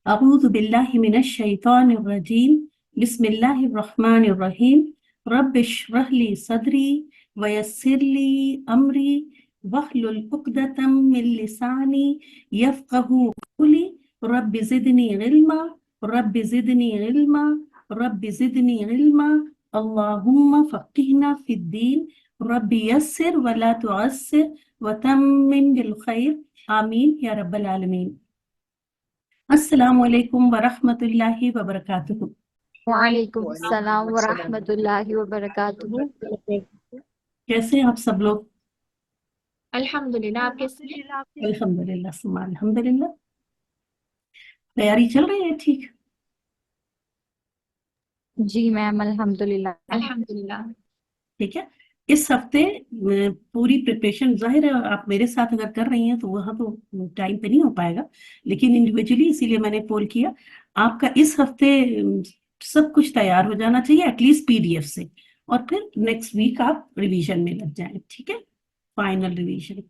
أعوذ بالله من الشيطان الرجيم بسم الله الرحمن الرحيم رب اشرح لي صدري ويسر لي أمري واحلل عقدة من لساني يفقه قولي رب زدني علما رب زدني علما رب زدني علما اللهم فقهنا في الدين رب يسر ولا تعسر وتمم بالخير آمين يا رب العالمين. السلام علیکم ورحمۃ اللہ وبرکاتہ. وعلیکم وعلیکم السلام السلام ورحمۃ اللہ وبرکاتہ. کیسے ہیں آپ سب لوگ؟ الحمدللہ. آپ کیسے ہیں؟ الحمدللہ ثم الحمدللہ. تیاری چل رہی ہے ٹھیک؟ جی میم الحمدللہ. الحمدللہ. ٹھیک ہے. اس ہفتے پوری پریپریشن ظاہر ہے آپ میرے ساتھ اگر کر رہی ہیں تو وہاں تو ٹائم پہ نہیں ہو پائے گا، لیکن انڈیویجولی اسی لیے میں نے پول کیا. آپ کا اس ہفتے سب کچھ تیار ہو جانا چاہیے ایٹ لیسٹ پی ڈی ایف سے، اور پھر نیکسٹ ویک آپ ریویژن میں لگ جائیں. ٹھیک ہے، فائنل ریویژن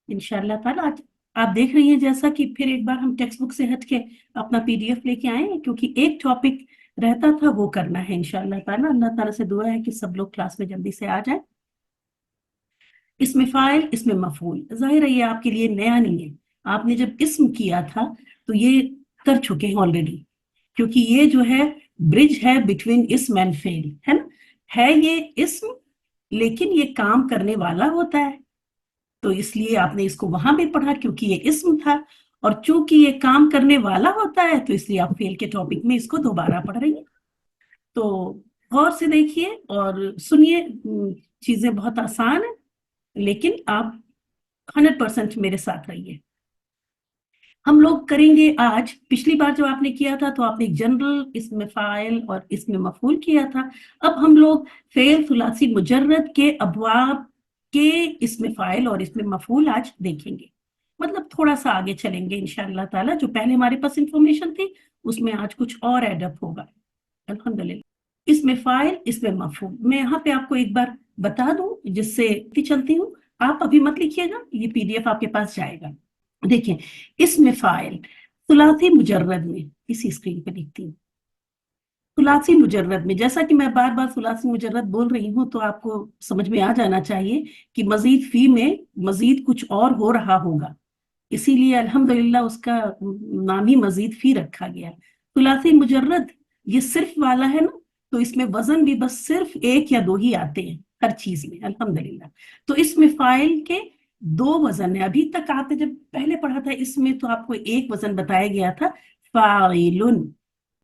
انشاءاللہ تعالیٰ. آج آپ دیکھ رہی ہیں جیسا کہ پھر ایک بار ہم ٹیکسٹ بک سے ہٹ کے اپنا پی ڈی ایف لے کے آئے ہیں، کیونکہ ایک ٹاپک رہتا تھا وہ کرنا ہے انشاءاللہ تعالیٰ. اللہ تعالیٰ سے دعا ہے کہ سب لوگ کلاس میں جلدی سے آ جائیں. اس میں فاعل، اس میں مفعول، ظاہر ہے یہ آپ کے لیے نیا نہیں ہے. آپ نے جب اسم کیا تھا تو یہ کر چکے ہیں آلریڈی، کیونکہ یہ جو ہے برج ہے بٹوین اسم اینڈ فعل، ہے نا. ہے یہ اسم لیکن یہ کام کرنے والا ہوتا ہے، تو اس لیے آپ نے اس کو وہاں بھی پڑھا کیونکہ یہ اسم تھا، اور چونکہ یہ کام کرنے والا ہوتا ہے تو اس لیے آپ فعل کے ٹاپک میں اس کو دوبارہ پڑھ رہی ہیں. تو غور سے دیکھیے اور سنیے. چیزیں بہت آسان ہیں لیکن آپ 100% میرے ساتھ رہیے. ہم لوگ کریں گے آج، پچھلی بار جو آپ نے کیا تھا تو آپ نے جنرل اس میں فاعل اور اس میں مفعول کیا تھا. اب ہم لوگ فعل ثلاثی مجرد کے ابواب کے اس میں فاعل اور اس میں مفعول آج دیکھیں گے. مطلب تھوڑا سا آگے چلیں گے انشاءاللہ تعالیٰ. جو پہلے ہمارے پاس انفارمیشن تھی اس میں آج کچھ اور ایڈ اپ ہوگا الحمدللہ. اس میں فاعل، اس میں مفعول. میں یہاں پہ آپ کو ایک بار بتا دوں جس سے چلتی ہوں. آپ ابھی مت لکھیے گا، یہ پی ڈی ایف آپ کے پاس جائے گا. دیکھیں اس میں فاعل ثلاثی مجرد میں، اسی اسکرین پہ لکھتی ہوں. ثلاثی مجرد میں، جیسا کہ میں بار بار ثلاثی مجرد بول رہی ہوں تو آپ کو سمجھ میں آ جانا چاہیے کہ مزید فی میں مزید کچھ اور ہو رہا ہوگا، اسی لیے الحمدللہ اس کا نام ہی مزید فی رکھا گیا. ثلاثی مجرد یہ صرف والا ہے نا، تو اس میں وزن بھی بس صرف ایک یا دو ہی آتے ہیں ہر چیز میں الحمدللہ. تو اس میں فاعل کے دو وزن ہے. ابھی تک آپ نے جب پہلے پڑھا تھا اس میں تو آپ کو ایک وزن بتایا گیا تھا فاعل.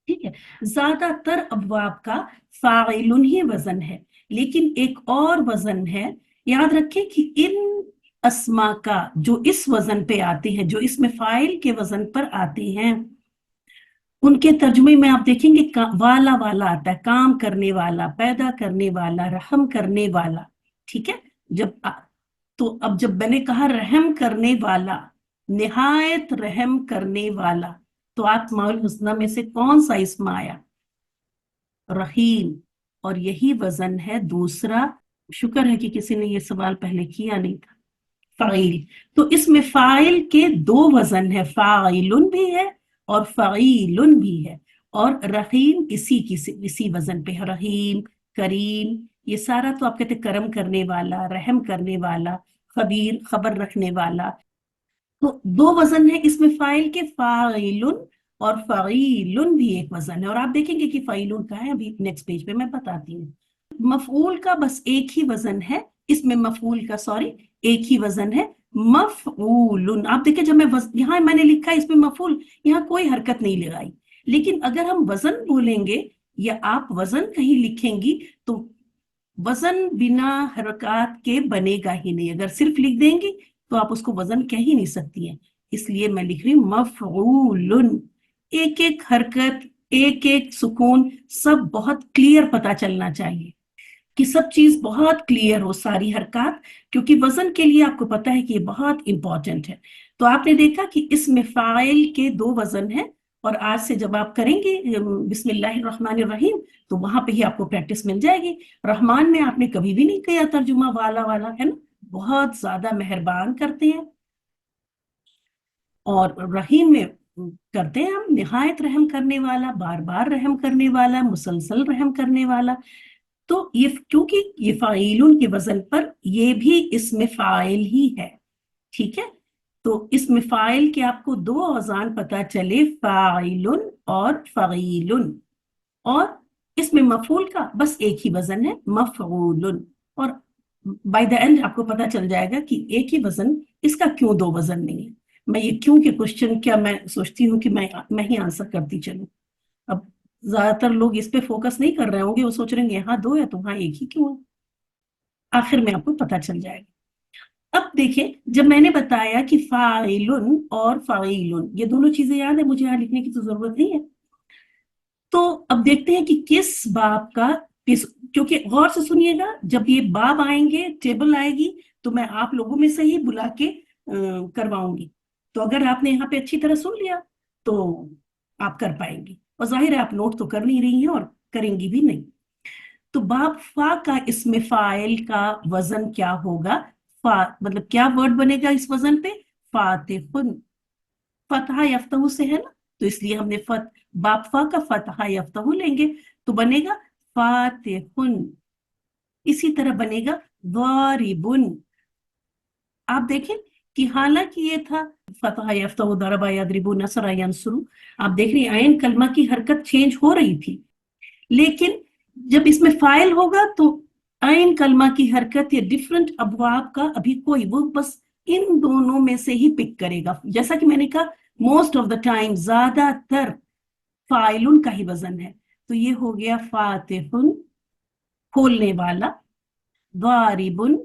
ٹھیک ہے، زیادہ تر ابواب کا فاعل ہی وزن ہے، لیکن ایک اور وزن ہے. یاد رکھیں کہ ان اسما کا جو اس وزن پہ آتے ہیں، جو اس میں فاعل کے وزن پر آتے ہیں، ان کے ترجمے میں آپ دیکھیں گے والا والا آتا ہے، کام کرنے والا، پیدا کرنے والا، رحم کرنے والا. ٹھیک ہے، تو اب جب میں نے کہا رحم کرنے والا، نہایت رحم کرنے والا، تو اسماء الحسنہ میں سے کون سا اسم آیا؟ رحیم. اور یہی وزن ہے دوسرا. شکر ہے کہ کسی نے یہ سوال پہلے کیا نہیں تھا. فعیل. تو اس میں فاعل کے دو وزن ہے، فاعل بھی ہے اور فعیل بھی ہے. اور رحیم اسی وزن پہ ہے. رحیم، کریم، یہ سارا تو آپ کہتے ہیں کرم کرنے والا، رحم کرنے والا. خبیر، خبر رکھنے والا. تو دو وزن ہے اس میں فاعل کے، فاعل اور فعیل بھی ایک وزن ہے. اور آپ دیکھیں گے کہ فعیل کا ہے، ابھی نیکسٹ پیج پہ میں بتاتی ہوں. مفعول کا بس ایک ہی وزن ہے اس میں، مفعول کا ایک ہی وزن ہے، مفعول. آپ دیکھیں جب میں یہاں میں نے لکھا اس میں مفعول، یہاں کوئی حرکت نہیں لگائی. لیکن اگر ہم وزن بولیں گے یا آپ وزن کہیں لکھیں گی تو وزن بنا حرکات کے بنے گا ہی نہیں. اگر صرف لکھ دیں گی تو آپ اس کو وزن کہہ ہی نہیں سکتی ہیں. اس لیے میں لکھ رہی ہوں مفعول. ایک ایک حرکت، ایک ایک سکون، سب بہت کلیئر پتا چلنا چاہیے کہ سب چیز بہت کلیئر ہو، ساری حرکات، کیونکہ وزن کے لیے آپ کو پتا ہے کہ یہ بہت امپورٹنٹ ہے. تو آپ نے دیکھا کہ اس میں فاعل کے دو وزن ہیں، اور آج سے جب آپ کریں گے بسم اللہ الرحمن الرحیم تو وہاں پہ ہی آپ کو پریکٹس مل جائے گی. رحمان میں آپ نے کبھی بھی نہیں کیا ترجمہ والا والا، ہے نا، بہت زیادہ مہربان کرتے ہیں. اور رحیم میں करते हैं हम, निहायत रहम करने वाला, बार बार रहम करने वाला, मुसलसल रहम करने वाला। तो ये क्योंकि ये फाइलुन के वजन पर ये भी इसमें फाइल ही है, ठीक है। तो इसमें फाइल के आपको दो औजान पता चले, फाइलुन और फगीलुन, और इसमें मफूल का बस एक ही वजन है, मफऊलुन। और बाय द एंड आपको पता चल जाएगा कि एक ही वजन, इसका क्यों दो वजन नहीं है। मैं ये क्यों के क्वेश्चन क्या मैं सोचती हूँ कि मैं ही आंसर करती चलूं। अब ज्यादातर लोग इस पे फोकस नहीं कर रहे होंगे, वो सोच रहे होंगे यहाँ दो है तो वहां एक ही क्यों है। आखिर में आपको पता चल जाएगा। अब देखिए, जब मैंने बताया कि फाइलुन और फाइलुन ये दोनों चीजें याद है, मुझे यहाँ लिखने की तो जरूरत नहीं है। तो अब देखते हैं कि किस बाब का किस, क्योंकि गौर से सुनिएगा, जब ये बाब आएंगे, टेबल आएगी, तो मैं आप लोगों में से ही बुला के करवाऊंगी। तो अगर आपने यहाँ पे अच्छी तरह सुन लिया तो आप कर पाएंगी, और जाहिर है आप नोट तो कर नहीं रही हैं और करेंगी भी नहीं। तो बाब फा का इसमें फाइल का वजन क्या होगा, फा मतलब क्या वर्ड बनेगा इस वजन पे, फातिहुन। फतहा यफ्तहु से है ना, तो इसलिए हमने बाब फा का फतहा यफ्तहु लेंगे, तो बनेगा फातिहुन। इसी तरह बनेगा वारिबुन। आप देखें कि हालांकि ये था फतहा यफ्तहु, दरबा यदरिबु, नसरा यंसुरु, आप देख रही आयन कलमा की हरकत चेंज हो रही थी, लेकिन जब इसमें फाइल होगा तो आयन कलमा की हरकत या डिफरेंट अबवाब का अभी कोई, वो बस इन दोनों में से ही पिक करेगा। जैसा कि मैंने कहा, मोस्ट ऑफ द टाइम, ज्यादातर फाइलुन का ही वजन है। तो ये हो गया फातिहुन, खोलने वाला, वारिबुन,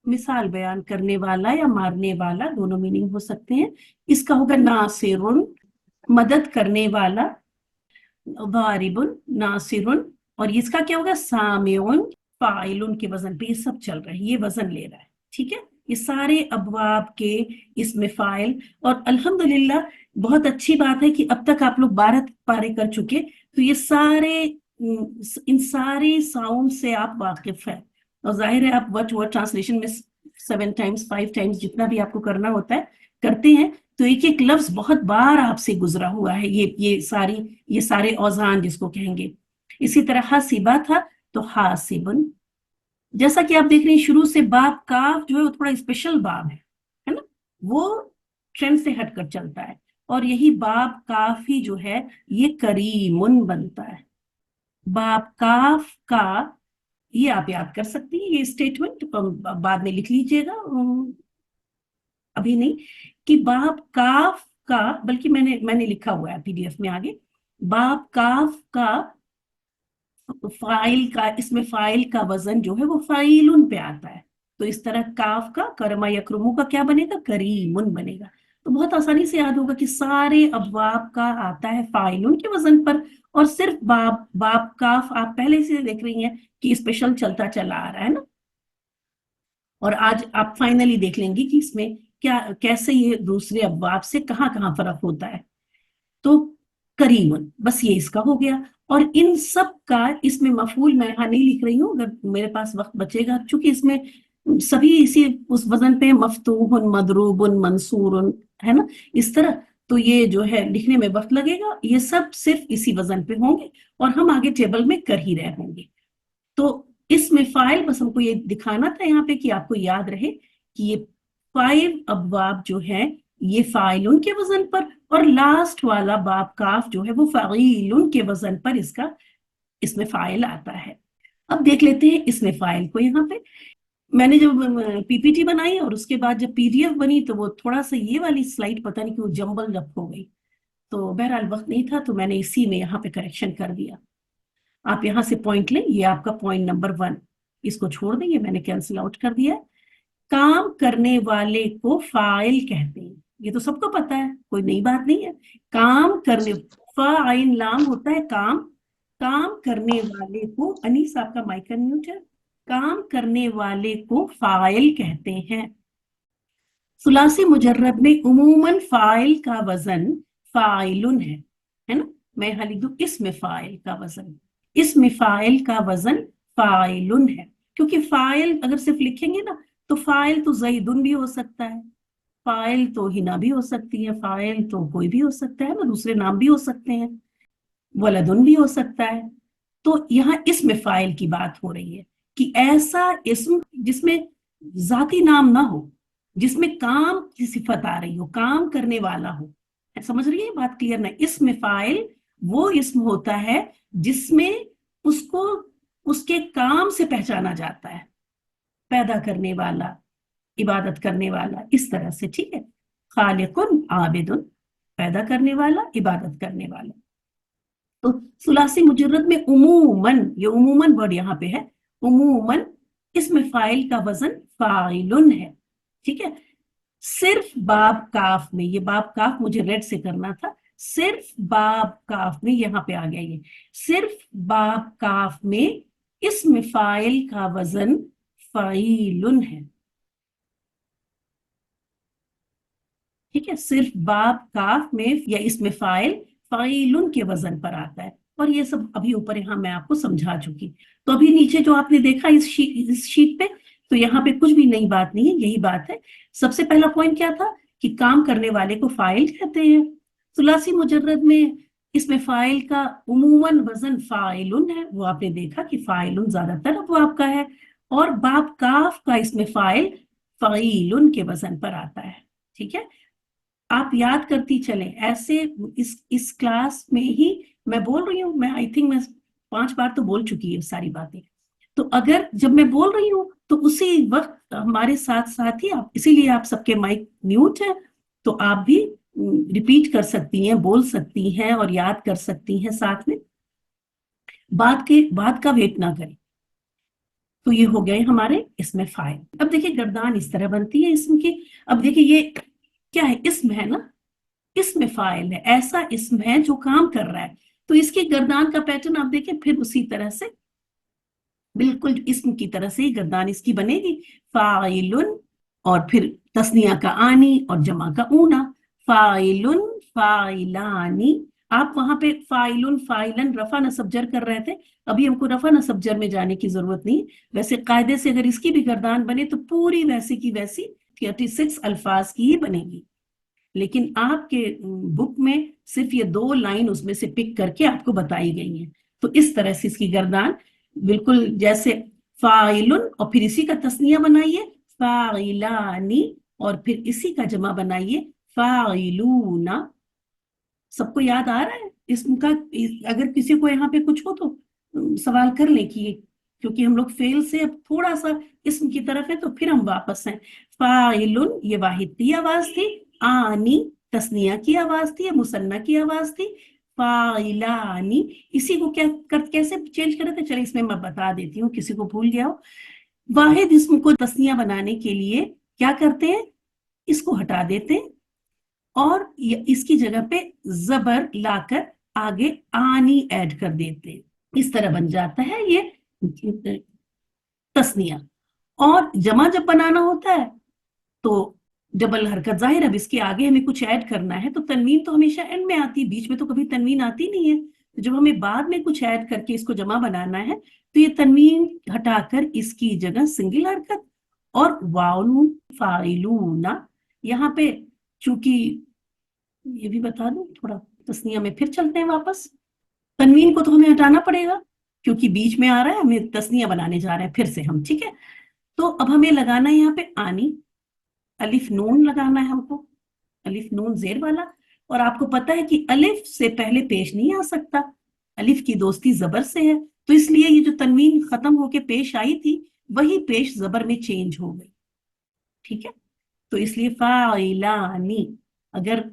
मिसाल बयान करने वाला या मारने वाला, दोनों मीनिंग हो सकते हैं। इसका होगा नासिरुन, मदद करने वाला, वारिबुन, नासिरुन। और इसका क्या होगा, सामिउन, फाइलुन के वजन पे ये सब चल रहा है, ये वजन ले रहा है, ठीक है। ये सारे अबवाब के इसमें फाइल। और अल्हम्दुलिल्लाह बहुत अच्छी बात है कि अब तक आप लोग 12 पारे कर चुके, तो ये सारे इन सारे साउंड से आप वाकिफ है। और जाहिर है आप वर्ड टू वर्ड ट्रांसलेशन में 7 टाइम्स 5 टाइम्स जितना भी आपको करना होता है करते हैं, तो एक एक लफ्ज बहुत बार आपसे गुजरा हुआ है, ये सारे औजान जिसको कहेंगे। इसी तरह हसीबा था तो हासिबुन। जैसा कि आप देख रहे हैं, शुरू से बाब काफ जो है वो थोड़ा स्पेशल बाब है ना, वो ट्रेंड से हटकर चलता है। और यही बाब काफ ही जो है ये करीमुन बनता है। बाब काफ का ये आप याद कर सकती हैं, ये स्टेटमेंट बाद में लिख लीजिएगा, अभी नहीं, कि बाब काफ का, बल्कि मैंने लिखा हुआ है पीडीएफ में आगे, बाब काफ का फाइल का, इसमें फाइल का वजन जो है वो फाइलुन पे आता है। तो इस तरह काफ का, करमा यकरुमु का क्या बनेगा, करीमुन बनेगा। तो बहुत आसानी से याद होगा कि सारे अबवाब का आता है फाइलुन के वजन पर, और सिर्फ बाब काफ आप पहले से देख रही हैं कि स्पेशल चलता चला आ रहा है ना। और आज आप फाइनली देख लेंगे कि इसमें क्या, कैसे ये दूसरे अबवाब से कहाँ कहाँ फर्क होता है। तो करीबन बस ये इसका हो गया। और इन सब का इसमें मफूल मैं यहाँ नहीं लिख रही हूँ, अगर मेरे पास वक्त बचेगा, चूंकि इसमें सभी इसी उस वजन पे, मफतूहुन, मदरूबुन, मंसूरुन, है ना, इस तरह। तो ये जो है लिखने में वक्त लगेगा, ये सब सिर्फ इसी वजन पे होंगे, और हम आगे टेबल में कर ही रहे होंगे। तो इसमें फाइल, बस हमको ये दिखाना था यहाँ पे कि आपको याद रहे कि ये 5 अबवाब जो है ये फाइलुन के वजन पर, और लास्ट वाला बाब काफ जो है वो फाइलुन के वजन पर इसका, इसमें फाइल आता है। अब देख लेते हैं इसमें फाइल को। यहाँ पे मैंने जब पीपीटी बनाई और उसके बाद जब पीडीएफ बनी, तो वो थोड़ा सा ये वाली स्लाइड पता नहीं क्यों जंबल जब हो गई, तो बहरहाल वक्त नहीं था, तो मैंने इसी में यहाँ पे करेक्शन कर दिया। आप यहाँ से पॉइंट लें, ये आपका पॉइंट नंबर 1, इसको छोड़ दें, ये मैंने कैंसिल आउट कर दिया है। काम करने वाले को फाइल कहते हैं, ये तो सबको पता है, कोई नई बात नहीं है। काम करने, फाइन लाम होता है काम, काम करने वाले को, अनीस आपका माइक अनम्यूट है, काम करने वाले को फाइल कहते हैं। सुलासी मुजर्रद में उमूमन फाइल का वजन फाइलुन है ना। मैं यहाँ लिख दूं इसमें फाइल का वजन, इसमें फाइल का वजन फाइलुन है, क्योंकि फाइल अगर सिर्फ लिखेंगे ना, तो फाइल तो ज़ैदुन भी हो सकता है, फाइल तो हिना भी हो सकती है, फाइल तो कोई भी हो सकता है ना, दूसरे नाम भी हो सकते हैं, वलदुन भी हो सकता है। तो यहाँ इसम फाइल की बात हो रही है कि ऐसा इसम जिसमें जाती नाम ना हो, जिसमें काम की सिफत आ रही हो, काम करने वाला हो। समझ रही है बात क्लियर ना? इसम फाइल वो इसम होता है जिसमें उसको उसके काम से पहचाना जाता है, पैदा करने वाला, इबादत करने वाला, इस तरह से, ठीक है। खालिकुन आबिदुन, पैदा करने वाला, इबादत करने वाला। तो सुलासी मुजर्रद में उमूमन, ये उमूमन वर्ड यहाँ पे है, उमूमन इसमें फाइल का वजन फाइलुन है, ठीक है। सिर्फ बाब काफ में, ये बाब काफ मुझे रेड से करना था, सिर्फ बाब काफ में, यहाँ पे आ गया ये, सिर्फ बाब काफ में इसमें फाइल का वजन फाइलुन है, ठीक है। सिर्फ बाब काफ में या इसमें फाइल फाइलुन के वजन पर आता है। और ये सब अभी ऊपर यहाँ मैं आपको समझा चुकी। तो अभी नीचे जो आपने देखा इस शीट पे, तो यहाँ पे कुछ भी नई बात नहीं है, यही बात है। सबसे पहला पॉइंट क्या था कि काम करने वाले को फाइल कहते हैं। सुलासी मुजर्रद में इसमें फाइल का उमूमन वजन फाइलुन है, वो आपने देखा कि फाइलुन ज्यादातर अबवाब का है, और बाब काफ का इसमें फाइल फाइलुन के वजन पर आता है, ठीक है। आप याद करती चलें ऐसे। इस क्लास में ही मैं बोल रही हूँ, मैं आई थिंक मैं 5 बार तो बोल चुकी है सारी बातें। तो अगर जब मैं बोल रही हूँ तो उसी वक्त हमारे साथ साथ ही आप, इसीलिए आप सबके माइक म्यूट है, तो आप भी रिपीट कर सकती हैं, बोल सकती हैं और याद कर सकती हैं साथ में, बात का वेट ना करें। तो ये हो गए हमारे इसमें फाइल। अब देखिए गर्दान इस तरह बनती है इसम की। अब देखिए ये क्या है, इसम है ना, इसम फाइल है, ऐसा इसम है जो काम कर रहा है। तो इसकी गर्दान का पैटर्न आप देखिए फिर उसी तरह से, बिल्कुल इसम की तरह से ही गर्दान इसकी बनेगी, फाइलुन, और फिर तस्निया का आनी और जमा का ऊना, फाइलुन फाइलानी। आप वहां पे फाइलुन फाइलन रफा नसब जर कर रहे थे, अभी हमको रफा नसब जर में जाने की जरूरत नहीं। वैसे कायदे से अगर इसकी भी गर्दान बने तो पूरी वैसी की वैसी 36 अल्फाज की ही बनेगी, लेकिन आपके बुक में सिर्फ ये 2 लाइन उसमें से पिक करके आपको बताई गई है। तो इस तरह से इसकी गर्दान बिल्कुल जैसे फाइलुन, और फिर इसी का तस्निया बनाइए फाइलानी, और फिर इसी का जमा बनाइए फाइलूना। सबको याद आ रहा है इसका? अगर किसी को यहाँ पे कुछ हो तो सवाल कर ले कि, क्योंकि हम लोग फेल से अब थोड़ा सा इसम की तरफ है, तो फिर हम वापस हैं। फाइलुन ये वाहिद की आवाज थी, आनी तस्निया की आवाज थी, मुसन्ना की आवाज थी, फाइलानी। इसी को कैसे चेंज करे थे, चलिए इसमें मैं बता देती हूँ, किसी को भूल गया हो। वाहिद इसम को तस्निया बनाने के लिए क्या करते हैं, इसको हटा देते हैं और इसकी जगह पे जबर लाकर आगे आनी ऐड कर देते हैं। इस तरह बन जाता है ये तस्निया। और जमा जब बनाना होता है तो डबल हरकत, जाहिर अब इसके आगे हमें कुछ ऐड करना है तो तनवीन तो हमेशा एंड में आती है, बीच में तो कभी तनवीन आती नहीं है। तो जब हमें बाद में कुछ ऐड करके इसको जमा बनाना है तो ये तनवीन हटाकर इसकी जगह सिंगल हरकत और वाउन फाइलूना। यहाँ पे चूंकि ये भी बता दूं थोड़ा, तस्निया में फिर चलते हैं वापस। तनवीन को तो हमें हटाना पड़ेगा क्योंकि बीच में आ रहा है, हमें तस्निया बनाने जा रहे हैं फिर से हम, ठीक है। तो अब हमें लगाना है यहाँ पे आनी, अलिफ नून लगाना है हमको, अलिफ नून जेर वाला। और आपको पता है कि अलिफ से पहले पेश नहीं आ सकता, अलिफ की दोस्ती जबर से है, तो इसलिए ये जो तनवीन खत्म होके पेश आई थी वही पेश जबर में चेंज हो गई, ठीक है। तो इसलिए फाइलानी। अगर,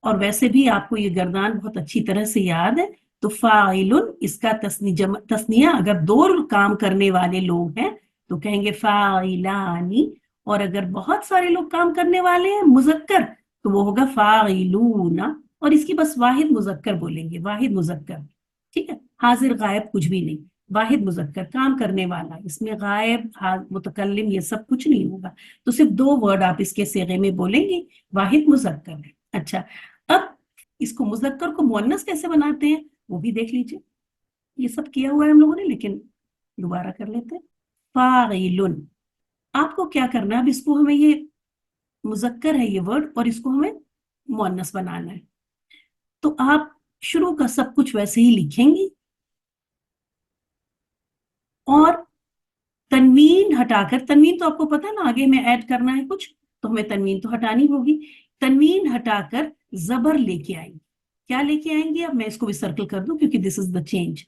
और वैसे भी आपको ये गर्दान बहुत अच्छी तरह से याद है, तो फाइलुन इसका तस्निया अगर 2 काम करने वाले लोग हैं तो कहेंगे फाइलानी, और अगर बहुत सारे लोग काम करने वाले हैं मुजक्कर तो वो होगा फाइलूना, और इसकी बस वाहिद मुजक्कर बोलेंगे, वाहिद मुजक्कर, ठीक है। हाजिर गायब कुछ भी नहीं, वाहिद मुजक्कर काम करने वाला, इसमें गायब मुतकल्लिम ये सब कुछ नहीं होगा। तो सिर्फ 2 वर्ड आप इसके सेगे में बोलेंगे, वाहिद मुजक्कर। अच्छा, अब इसको मुजक्कर को मुअन्नस कैसे बनाते हैं वो भी देख लीजिए। ये सब किया हुआ है हम लोगों ने, लेकिन दोबारा कर लेते हैं। फाइलुन, आपको क्या करना है, अब इसको हमें ये मुज़क्कर है ये वर्ड और इसको हमें मुअन्नस बनाना है। तो आप शुरू का सब कुछ वैसे ही लिखेंगी और तनवीन हटाकर, तनवीन तो आपको पता है ना, आगे में ऐड करना है कुछ तो हमें तनवीन तो हटानी होगी। तनवीन हटाकर जबर लेके आएंगे। क्या लेके आएंगे? अब मैं इसको भी सर्कल कर दूं क्योंकि दिस इज द चेंज।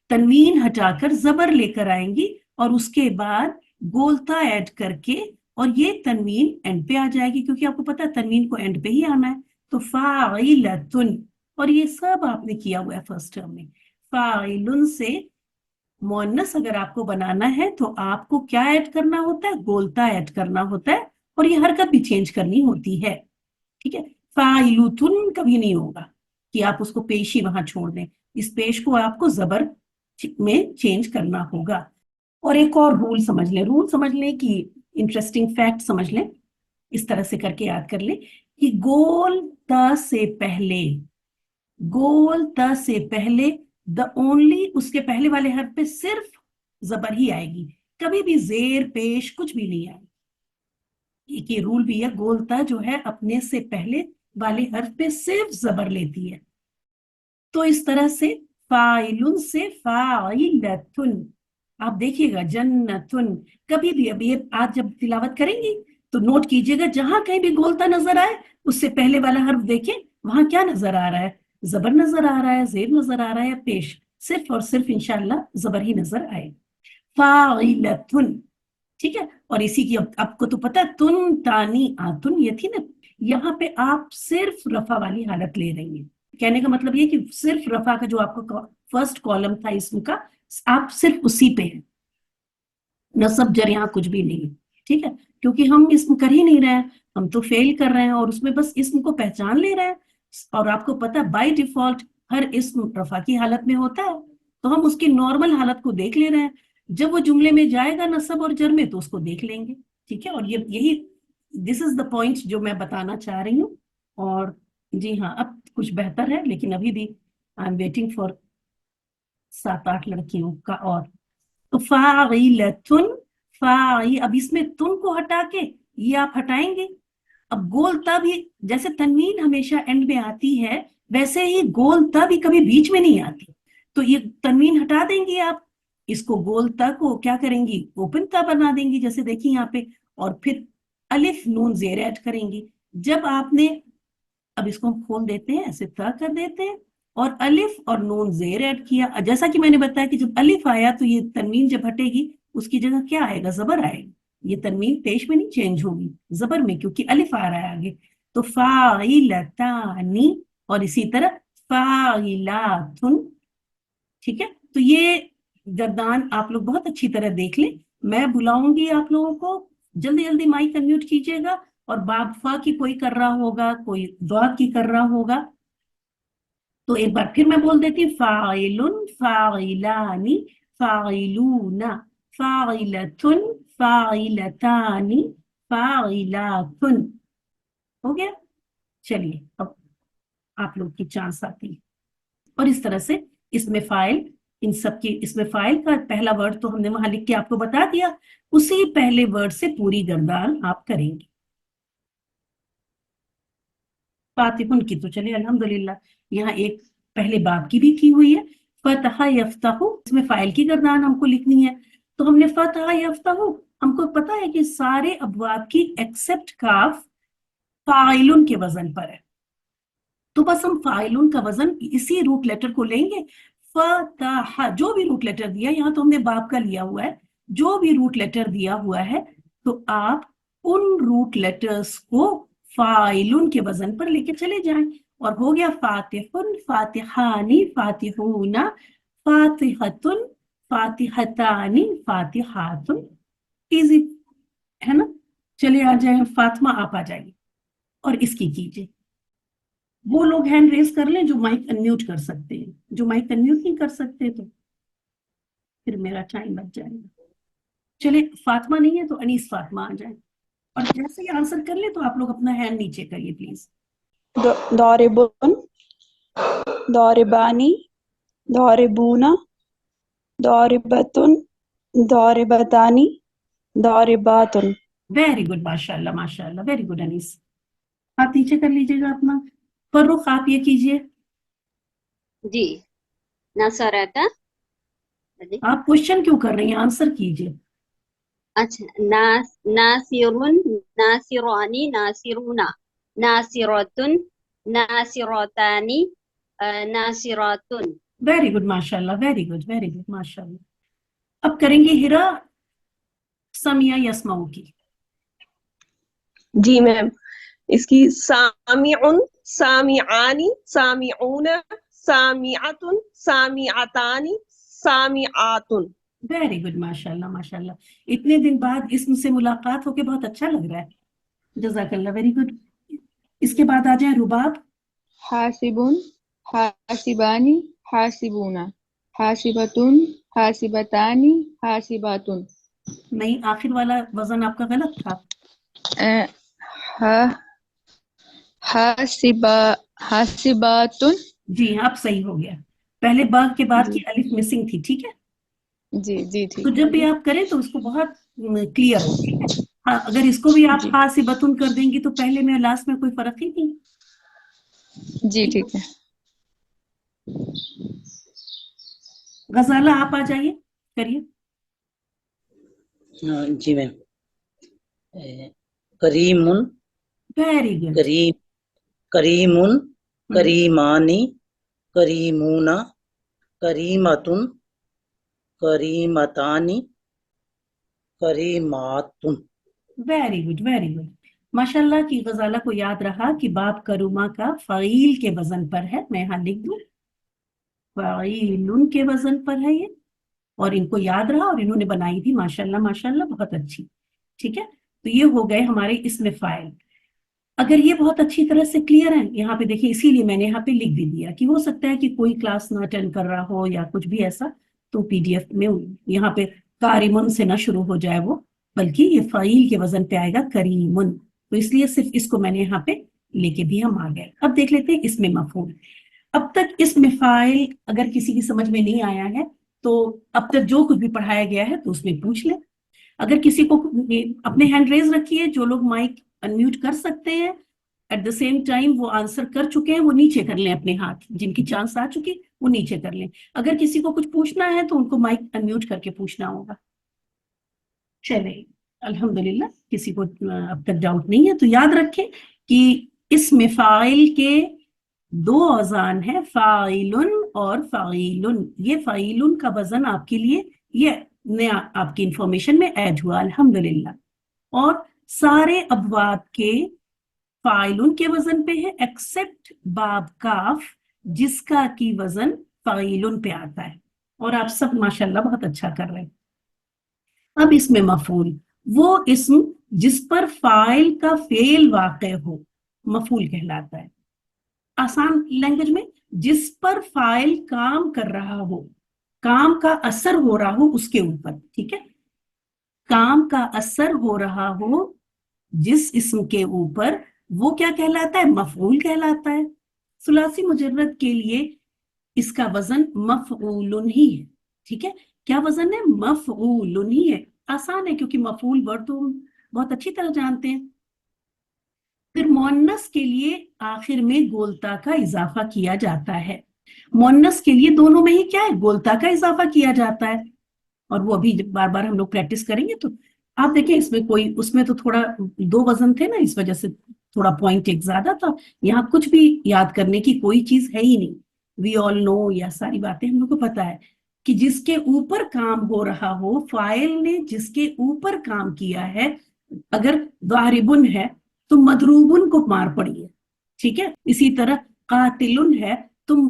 तनवीन हटाकर जबर लेकर आएंगी और उसके बाद गोलता ऐड करके, और ये तनवीन एंड पे आ जाएगी क्योंकि आपको पता है तनवीन को एंड पे ही आना है। तो फाइलतुन, और ये सब आपने किया हुआ है फर्स्ट टर्म में। फाइलुन से मुअन्नस अगर आपको बनाना है तो आपको क्या ऐड करना होता है? गोलता ऐड करना होता है, और ये हरकत भी चेंज करनी होती है। ठीक है, फाइलुतुन कभी नहीं होगा कि आप उसको पेश ही वहां छोड़ दें। इस पेश को आपको जबर में चेंज करना होगा। और एक और रूल समझ लें, रूल समझ लें कि इंटरेस्टिंग फैक्ट समझ लें, इस तरह से करके याद कर लें कि गोल त से पहले, गोल त से पहले द ओनली, उसके पहले वाले हर्फ पे सिर्फ जबर ही आएगी, कभी भी जेर पेश कुछ भी नहीं आएगी। एक ये रूल भी है, गोल त जो है अपने से पहले वाले हर्फ पे सिर्फ जबर लेती है। तो इस तरह से फाइलुन से फाइलतुन, आप देखिएगा जन्नतुन, कभी भी अब ये आज जब तिलावत करेंगी तो नोट कीजिएगा जहां कहीं भी गोलता नजर आए उससे पहले वाला हर्फ देखें वहां क्या नजर आ रहा है, जबर नजर आ रहा है, जेर नजर आ रहा है या पेश, सिर्फ और सिर्फ इंशाल्लाह जबर ही नजर आए। फाइलतुन, ठीक है। और इसी की आपको तो पता है तुन तानी आतुन ये थी ना, यहाँ पे आप सिर्फ रफा वाली हालत ले रही हैं। कहने का मतलब ये कि सिर्फ रफा का जो आपका फर्स्ट कॉलम था इसम का, आप सिर्फ उसी पे हैं, नसब जर यहाँ कुछ भी नहीं है। ठीक है, क्योंकि हम इसम कर ही नहीं रहे हैं, हम तो फेल कर रहे हैं और उसमें बस इसम को पहचान ले रहे हैं। और आपको पता है बाय डिफॉल्ट हर इसम रफा की हालत में होता है, तो हम उसकी नॉर्मल हालत को देख ले रहे हैं। जब वो जुमले में जाएगा नसब और जर में तो उसको देख लेंगे। ठीक है, और ये यही दिस इज द पॉइंट जो मैं बताना चाह रही हूँ। और जी हाँ, अब कुछ बेहतर है, लेकिन अभी भी आई एम वेटिंग फॉर 7-8 लड़कियों का। और तो फाइलतुन, फाई, अब इसमें तुन को हटा के ये आप हटाएंगे। अब गोलता भी जैसे तनवीन हमेशा एंड में आती है वैसे ही गोलता भी कभी बीच में नहीं आती, तो ये तनवीन हटा देंगी आप, इसको गोलता को क्या करेंगी? ओपन ता बना देंगी, जैसे देखिए यहाँ पे। और फिर अलिफ नून जेर ऐड करेंगी। जब आपने, अब इसको हम खोल देते हैं, ऐसे ता कर देते हैं और अलिफ और नून जेर ऐड किया। जैसा कि मैंने बताया कि जब अलिफ आया तो ये तनवीन जब हटेगी उसकी जगह क्या आएगा? जबर आएगा। ये तनवीन पेश में नहीं चेंज होगी, जबर में, क्योंकि अलिफ आ रहा है आगे। तो फाइलतानी, और इसी तरह फाइलातुन। ठीक है, तो ये गर्दान आप लोग बहुत अच्छी तरह देख लें। मैं बुलाऊंगी आप लोगों को, जल्दी जल्दी माइक अनम्यूट कीजिएगा। और बाबफा की कोई कर रहा होगा, कोई दुआ की कर रहा होगा, तो एक बार फिर मैं बोल देती हूँ, फाइलुन, फाइलानी, फाइलूना, फाइलतुन, फाइलतानी, फाइलातुन। हो गया? चलिए अब आप लोग की चांस आती है। और इस तरह से इसमें फाइल, इन सब की, इसमें फाइल का पहला वर्ड तो हमने वहां लिख के आपको बता दिया, उसी पहले वर्ड से पूरी गर्दान आप करेंगे। फातिहुन की तो चलिए अल्हम्दुलिल्लाह, यहाँ एक पहले बाप की भी की हुई है, फतहा यफ्तहु, इसमें फाइल की गर्दान हमको लिखनी है। तो हमने फतहा यफ्तहु, हमको पता है कि सारे अबवाब की एक्सेप्ट काफ फाइलुन के वजन पर है, तो बस हम फाइलुन का वजन इसी रूट लेटर को लेंगे। फतहा, जो भी रूट लेटर दिया, यहाँ तो हमने बाप का लिया हुआ है, जो भी रूट लेटर दिया हुआ है तो आप उन रूट लेटर्स को फाइलुन के वजन पर लेके चले जाएं। और हो गया फातिहुन, फातिहानी, फातिहूना, फातिहतुन, फातिहतानी, फातिहातुन। इजी है ना? चलिए आ जाए फातिमा, आप आ जाइए और इसकी कीजिए। वो लोग हैंड रेस कर लें जो माइक अनम्यूट कर सकते हैं, जो माइक अनम्यूट नहीं कर सकते तो फिर मेरा टाइम बच जाएगा। चलिए फातिमा नहीं है तो अनीस फातिमा आ जाए, और जैसे ही आंसर कर ले तो आप लोग अपना हैंड नीचे करिए प्लीज। दारिबुन, दारिबानी, दारिबूना, दारिबतुन, दारिबतानी, दारिबातुन। वेरी गुड, माशाल्लाह माशाल्लाह, वेरी गुड अनीस। आप नीचे कर लीजिएगा अपना। फर्रुख आप ये कीजिए, जी। नसरता। आप क्वेश्चन क्यों कर रही हैं, आंसर कीजिए। अच्छा, नासिरुन, नासिरानी, नासिरुना, नासिरतुन, नासिरतानी, नासिरतुन। वेरी गुड माशाल्लाह, वेरी गुड वेरी गुड माशाल्लाह। अब करेंगे हिरा समिया यस्माऊ की। जी मैम, इसकी सामिउन, सामिआनी, सामिऊन, सामिअतुन, सामिअतानी, सामिआतुन। वेरी गुड माशाल्लाह माशाल्लाह। इतने दिन बाद इसम से मुलाकात होके बहुत अच्छा लग रहा है, जजाकल्ला, वेरी गुड। इसके बाद आ जाए रुबाब। हासिबुन, हासिबानी, हासिबूना, हासिबतुन, हासिबतानी, हासिबातुन। नहीं, आखिर वाला वजन आपका गलत था। अ, हा- हासिबा हासिबातुन। जी आप सही हो गया। पहले बा के बाद जी की अलिफ मिसिंग थी, ठीक है। जी जी तो ठीक जब है भी आप करें तो उसको बहुत क्लियर हो, ठीक है। हाँ, अगर इसको भी आप जी हा से बतुन कर देंगी तो पहले में लास्ट में कोई फर्क ही नहीं। जी ठीक है। गजाला आप आ जाइए, करिए। जी मैम। करीमुन, वेरी गुड। करीम, करीमुन, करीमानी, करीमूना, करीमतुन, करीमतानी, करीमातुन। वेरी गुड वेरी गुड माशाल्लाह। की गजाला को याद रहा कि बाप करूमा का फ़ईल के वजन पर है। मैं यहाँ लिख दूं, फ़ईलुन के वजन पर है ये, और इनको याद रहा और इन्होंने बनाई भी माशाल्लाह माशाल्लाह, बहुत अच्छी। ठीक है, तो ये हो गए हमारे इसमें फाइल। अगर ये बहुत अच्छी तरह से क्लियर है, यहाँ पे देखिए, इसीलिए मैंने यहाँ पे लिख भी दिया कि हो सकता है कि कोई क्लास ना अटेंड कर रहा हो या कुछ भी ऐसा, तो पीडीएफ में यहाँ पे कारिमुन से ना शुरू हो जाए वो, बल्कि ये फाइल के वजन पे आएगा करीमुन। तो इसलिए सिर्फ इसको मैंने यहाँ पे लेके भी हम आ गए। अब देख लेते हैं इसमें मफहूम। अब तक इसमें फाइल अगर किसी की समझ में नहीं आया है तो अब तक जो कुछ भी पढ़ाया गया है तो उसमें पूछ ले। अगर किसी को अपने हैंड रेज रखिए, जो लोग माइक अनम्यूट कर सकते हैं, एट द सेम टाइम वो आंसर कर चुके हैं, वो नीचे कर लें अपने हाथ, जिनकी चांस आ चुकी वो नीचे कर लें। अगर किसी को कुछ पूछना है तो उनको माइक अनम्यूट करके पूछना होगा। चले, अल्हम्दुलिल्लाह, किसी को अब तक डाउट नहीं है। तो याद रखें कि इसमें फाइल के दो औजान है, फाइलुन और फाइलुन। ये फाइलुन का वजन आपके लिए ये नया आपकी इंफॉर्मेशन में ऐड हुआ, अल्हम्दुलिल्लाह। और सारे अबवाब के फाइलुन के वजन पे है, एक्सेप्ट बाब काफ, जिसका की वजन फाइलुन पे आता है। और आप सब माशाल्लाह बहुत अच्छा कर रहे हैं। अब इसमें मफूल, वो इस्म जिस पर फाइल का फेल वाक़े हो, मफूल कहलाता है। आसान लैंग्वेज में, जिस पर फाइल काम कर रहा हो, काम का असर हो रहा हो उसके ऊपर, ठीक है। काम का असर हो रहा हो जिस इस्म के ऊपर, वो क्या कहलाता है, मफऊल कहलाता है। सुलासी मुजर्रद के लिए इसका वजन मफऊलुन ही है, ठीक है। क्या वजन है, मफऊलुन ही है। आसान है क्योंकि मफऊल वर्ड तो हम बहुत अच्छी तरह जानते हैं। फिर मोन्नस के लिए आखिर में गोलता का इजाफा किया जाता है। मोन्नस के लिए दोनों में ही क्या है, गोलता का इजाफा किया जाता है। और वो अभी बार बार हम लोग प्रैक्टिस करेंगे तो आप देखें, इसमें कोई, उसमें तो थोड़ा दो वजन थे ना, इस वजह से थोड़ा पॉइंट एक ज्यादा था। यहाँ कुछ भी याद करने की कोई चीज है ही नहीं। वी ऑल नो, या सारी बातें हम लोग को पता है कि जिसके ऊपर काम हो रहा हो, फाइल ने जिसके ऊपर काम किया है, अगर दारिबुन है तो मदरूबुन को मार पड़ी है, ठीक है। इसी तरह कातिलुन है तो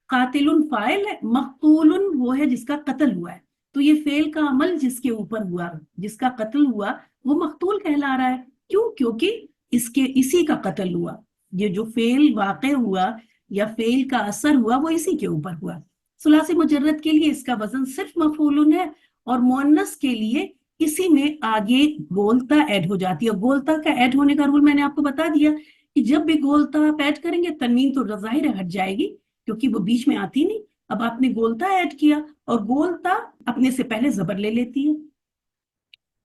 कातिलुन फाइल है, मकतूलुन वो है जिसका कत्ल हुआ है। तो ये फेल का अमल जिसके ऊपर हुआ, जिसका कत्ल हुआ, वो मकतूल कहला रहा है। क्यों, क्योंकि इसके इसी का कत्ल हुआ। ये जो फेल वाक़े हुआ या फेल का असर हुआ वो इसी के ऊपर हुआ। सुलासी मुजर्रद के लिए इसका वजन सिर्फ मफूलुन है, और मुअन्नस के लिए इसी में आगे गोलता ऐड हो जाती है। गोलता का ऐड होने का रूल मैंने आपको बता दिया कि जब भी गोलता आप ऐड करेंगे, तनवीन तो जाहिर हट जाएगी क्योंकि वो बीच में आती नहीं। अब आपने गोलता ऐड किया, और गोलता अपने से पहले जबर ले लेती है।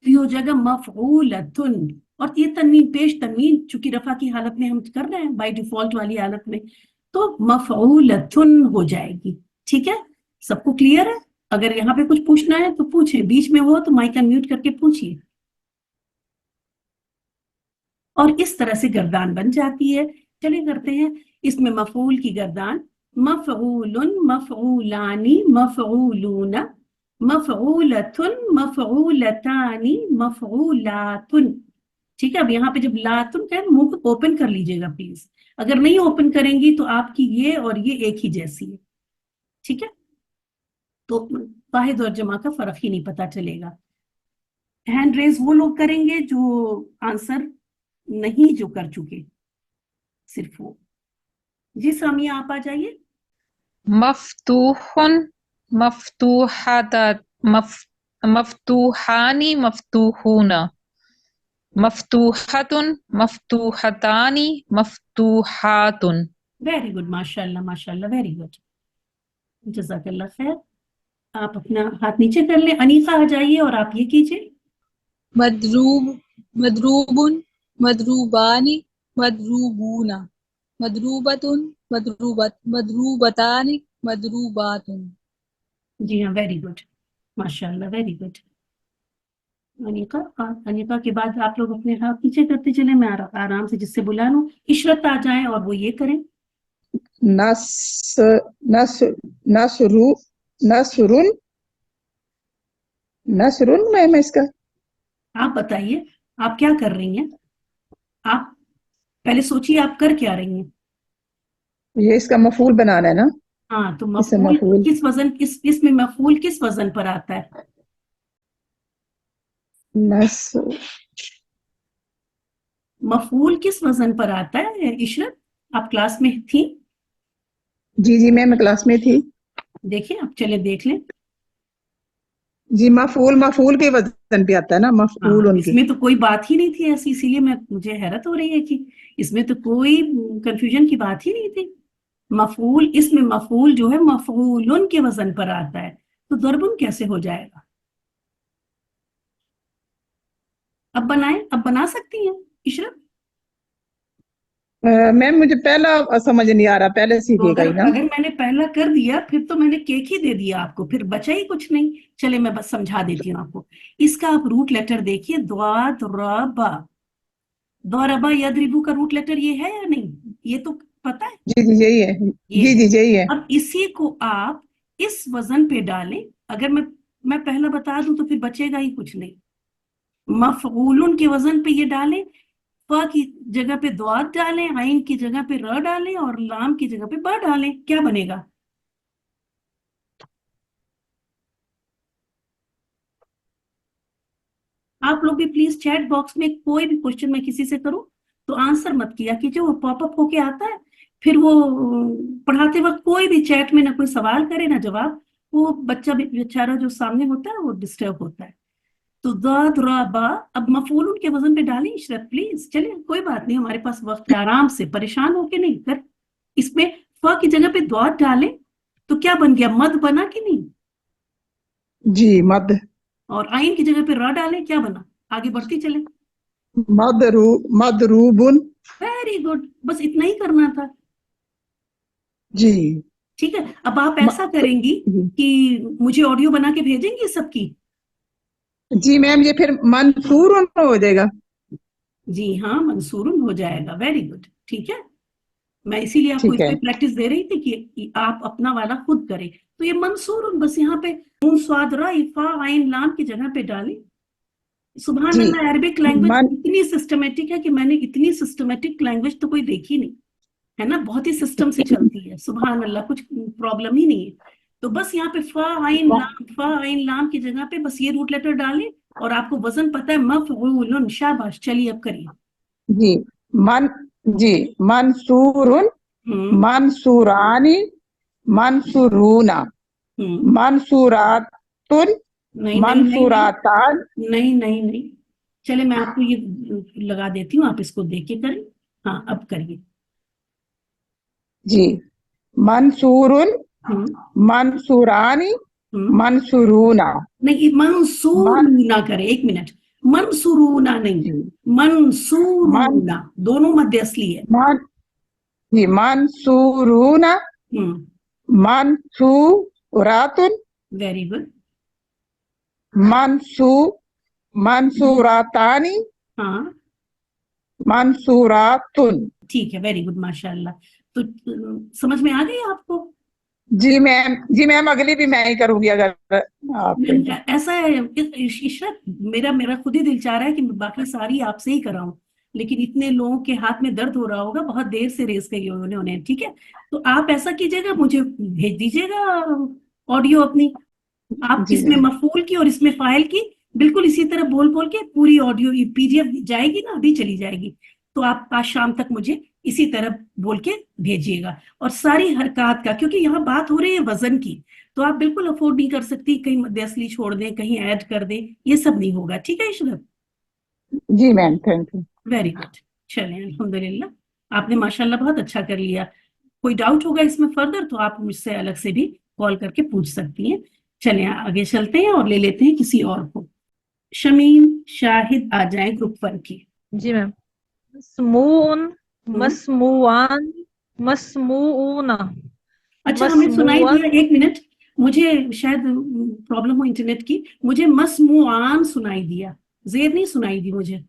तो ये हो जाएगा मफऊलतुन, और ये तनवीन पेश तनवीन चूंकि रफा की हालत में हम कर रहे हैं बाय डिफॉल्ट वाली हालत में, तो मफऊलतुन हो जाएगी। ठीक है, सबको क्लियर है? अगर यहाँ पे कुछ पूछना है तो पूछें, बीच में हो तो माइक अनम्यूट करके पूछिए। और इस तरह से गर्दान बन जाती है। चलिए करते हैं इसमें मफूल की गर्दान। मफऊलुन, मफऊलानी, मफऊलूना, मफऊलतुन, मफऊलतानी, मफऊलातुन। ठीक है, अब यहाँ पे जब लातुन कहें मुंह को ओपन कर लीजिएगा प्लीज, अगर नहीं ओपन करेंगी तो आपकी ये और ये एक ही जैसी है। ठीक है, तो वाहिद और जमा का फर्क ही नहीं पता चलेगा। हैंड रेज वो लोग करेंगे जो आंसर नहीं जो कर चुके, सिर्फ वो। जी सामिया आप आ जाइए। मफ्तूहुन, मफ्तूहातात, मफ्तूहानी, मफ्तूहुना, मफ्तूहतुन, मफ्तूहतानी, मफ्तूहातुन। वेरी गुड, माशाल्लाह माशाल्लाह, वेरी गुड, जज़ाकल्लाह खैर। आप अपना हाथ नीचे कर लें। अनीसा आ जाइए और आप ये कीजिए। मदरूब, मदरूबुन, मदरूबानी, मदरूबूना, मदरूबतुन, मदरूबतानी, मदरूबातुन। जी हाँ, वेरी गुड, माशाल्लाह, वेरी गुड। अनीका के बाद आप लोग अपने हाथ नीचे करते चले, मैं आराम से जिससे बुला लूं। इशरत आ जाए और वो ये करें। नस नस नसरु नसरुन नसरुन मैम इसका आप बताइए आप क्या कर रही हैं? आप पहले सोचिए आप कर क्या रही हैं? ये इसका मफूल बनाना है ना। हाँ, तो इसे मफूल मफूल किस वजन, इसमें मफूल किस वजन पर आता है? नस मफूल किस वजन पर आता है? इशरत आप क्लास में थी? जी जी मैम मैं क्लास में थी। देखिए आप, चले देख लें। जी मफूल मफूल के वजन पे आता है ना, मफूल हाँ, उनके। इसमें तो कोई बात ही नहीं थी ऐसी, इसीलिए मुझे हैरत हो रही है कि इसमें तो कोई कंफ्यूजन की बात ही नहीं थी। मफूल, इसमें मफूल जो है मफूलुन के वजन पर आता है, तो दरबुन कैसे हो जाएगा? अब बनाएं, अब बना सकती हैं इशरत? मैम मुझे पहला समझ नहीं आ रहा, पहले तो सीखेगा ही ना। अगर मैंने पहला कर दिया फिर तो मैंने केक ही दे दिया आपको, फिर बचा ही कुछ नहीं। चले मैं बस समझा देती हूँ आपको। इसका आप रूट लेटर देखिए, द्वारबा। द्वारबा यदरिबु का रूट लेटर ये है या नहीं? ये तो पता है, जी जी यही है। ये जी है। जी यही है। अब इसी को आप इस वजन पे डालें। अगर मैं पहला बता दूं तो फिर बचेगा ही कुछ नहीं। मफऊलुन के वजन पे ये डालें, फ की जगह पे द्वाद डालें, आइन की जगह पे र डालें और लाम की जगह पे ब डालें, क्या बनेगा? आप लोग भी प्लीज चैट बॉक्स में कोई भी क्वेश्चन मैं किसी से करूं तो आंसर मत किया कीजिए, वो पॉपअप होके आता है, फिर वो पढ़ाते वक्त कोई भी चैट में ना कोई सवाल करे ना जवाब, वो बच्चा बेचारा जो सामने होता है वो डिस्टर्ब होता है। तो दाद रा बा, अब मफूल के वजन पे डालें इशरत प्लीज। चलिए कोई बात नहीं, हमारे पास वक्त है, आराम से, परेशान होके नहीं कर। इसमें फ की जगह पे द्वाद डालें तो क्या बन गया? मद बना कि नहीं? जी मद और आइन की जगह पे र डालें, क्या बना? आगे बढ़ती चले। मदरूबुन। वेरी गुड, बस इतना ही करना था। जी ठीक है, अब आप ऐसा करेंगी कि मुझे ऑडियो बना के भेजेंगी सबकी? जी मैम ये फिर मंसूर हो जाएगा। जी हाँ, मंसूरुन हो जाएगा। वेरी गुड, ठीक है। मैं इसीलिए आपको ठीक है। इसमें प्रैक्टिस दे रही थी कि आप अपना वाला खुद करें। तो ये मंसूरुन बस यहाँ पे नून स्वाद रा इफा आइन लाम की जगह पे डालें। सुभान जी अल्लाह, अरबिक लैंग्वेज मन इतनी सिस्टमेटिक है कि मैंने इतनी सिस्टमेटिक लैंग्वेज तो कोई देखी नहीं है ना, बहुत ही सिस्टम से चलती है। सुभान अल्लाह, कुछ प्रॉब्लम ही नहीं है। तो बस यहाँ पे फा आइन लाम की जगह पे बस ये रूट लेटर डालें और आपको वजन पता है, मफऊलुन। शाबाश, चलिए अब करिए। जी मन जी मंसूरुन, मंसूरानी, मंसूरूना, मंसूरातुन, नहीं नहीं नहीं मंसूरातान। नहीं नहीं नहीं, चले मैं आपको ये लगा देती हूँ, आप इसको देख के करें। हाँ अब करिए। जी मंसूरुन, मंसूरानी, मंसूरूना। नहीं, मंसूर मन ना करें, एक मिनट। मंसूरूना नहीं, जी मंसूरूना, दोनों मध्य असली है। मान जी मंसूरूना मंसूरातुन वेरी गुड। मंसू मंसूरातानी हाँ मंसूरातुन। ठीक है, वेरी गुड, माशाल्लाह। तो समझ में आ गई आपको? जी मैम अगली भी मैं ही करूंगी अगर आप ऐसा है इशरत, मेरा खुद ही दिल चाह रहा है कि बाकी सारी आपसे ही कराऊं, लेकिन इतने लोगों के हाथ में दर्द हो रहा होगा, बहुत देर से रेस करी उन्होंने। ठीक है, तो आप ऐसा कीजिएगा, मुझे भेज दीजिएगा ऑडियो अपनी। आप जी इसमें मैम मफूल की और इसमें फाइल की बिल्कुल इसी तरह बोल बोल के पूरी ऑडियो पीडीएफ जाएगी ना, अभी चली जाएगी, तो आप आज शाम तक मुझे इसी तरह बोल के भेजिएगा। और सारी हरकत का, क्योंकि यहाँ बात हो रही है वजन की, तो आप बिल्कुल अफोर्ड नहीं कर सकती कहीं मध्य असली छोड़ दें, कहीं ऐड कर दें, ये सब नहीं होगा। ठीक है इशरत? जी ma'am thank you. Very good. चलें, अल्हम्दुलिल्लाह, आपने माशाल्लाह बहुत अच्छा कर लिया। कोई डाउट होगा इसमें फर्दर तो आप मुझसे अलग से भी कॉल करके पूछ सकती हैं। चलें आगे चलते हैं और ले लेते हैं किसी और को। शमीम शाहिद आ जाए ग्रुप 1 की। जी मैम। मस्मून, मस्मुआन, मस्मूना, अच्छा, हमें सुनाई मस्मुअन। दिया, एक मिनट, मुझे शायद प्रॉब्लम हो इंटरनेट की, मुझे मस्मुआन सुनाई दिया, जेर नहीं सुनाई दी मुझे।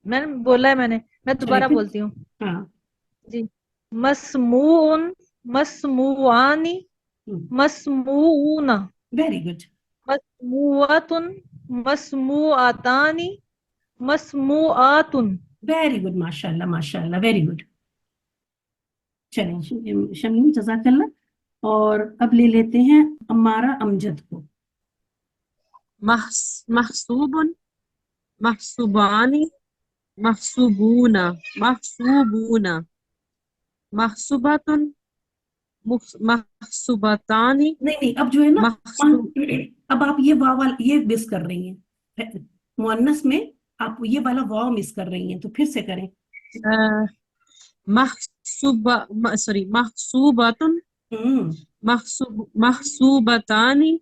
मैंने बोला है, मैं दोबारा फिर? बोलती हूँ। हाँ जी। मस्मून, मस्मुआनी, मस्मूना, वेरी गुड। मस्मुअतुन, मस्मुअतानी, मस्मुआतुन। वेरी गुड, माशाल्लाह माशाल्लाह, वेरी गुड। चलें शमीम जज़ाकल्लाह। और अब ले लेते हैं अम्मारा अमजद को। महसूबुन महसूबानी महसूबूना महसूबूना महसूबातुन महसूबातानी नहीं नहीं, अब जो है ना, महसूब अब आप ये वाव ये मिस कर रही हैं, मुअन्नस में आप ये वाला वाव मिस कर रही हैं, तो फिर से करें। महसूबातुन महसूबतानी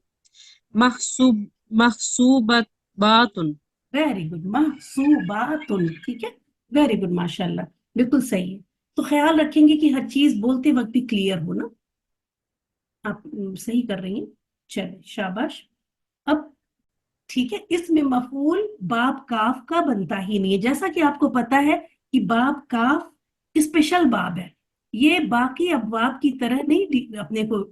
महसूबातुन। वेरी गुड, महसूबातुन, ठीक है, वेरी गुड, माशाल्लाह, बिल्कुल सही है। तो ख्याल रखेंगे कि हर चीज बोलते वक्त भी क्लियर हो ना। आप सही कर रही हैं, चलिए शाबाश। अब ठीक है, इसमें मफूल बाब काफ का बनता ही नहीं है, जैसा कि आपको पता है कि बाब काफ स्पेशल बाब है, ये बाकी अबवाब की तरह नहीं, अपने को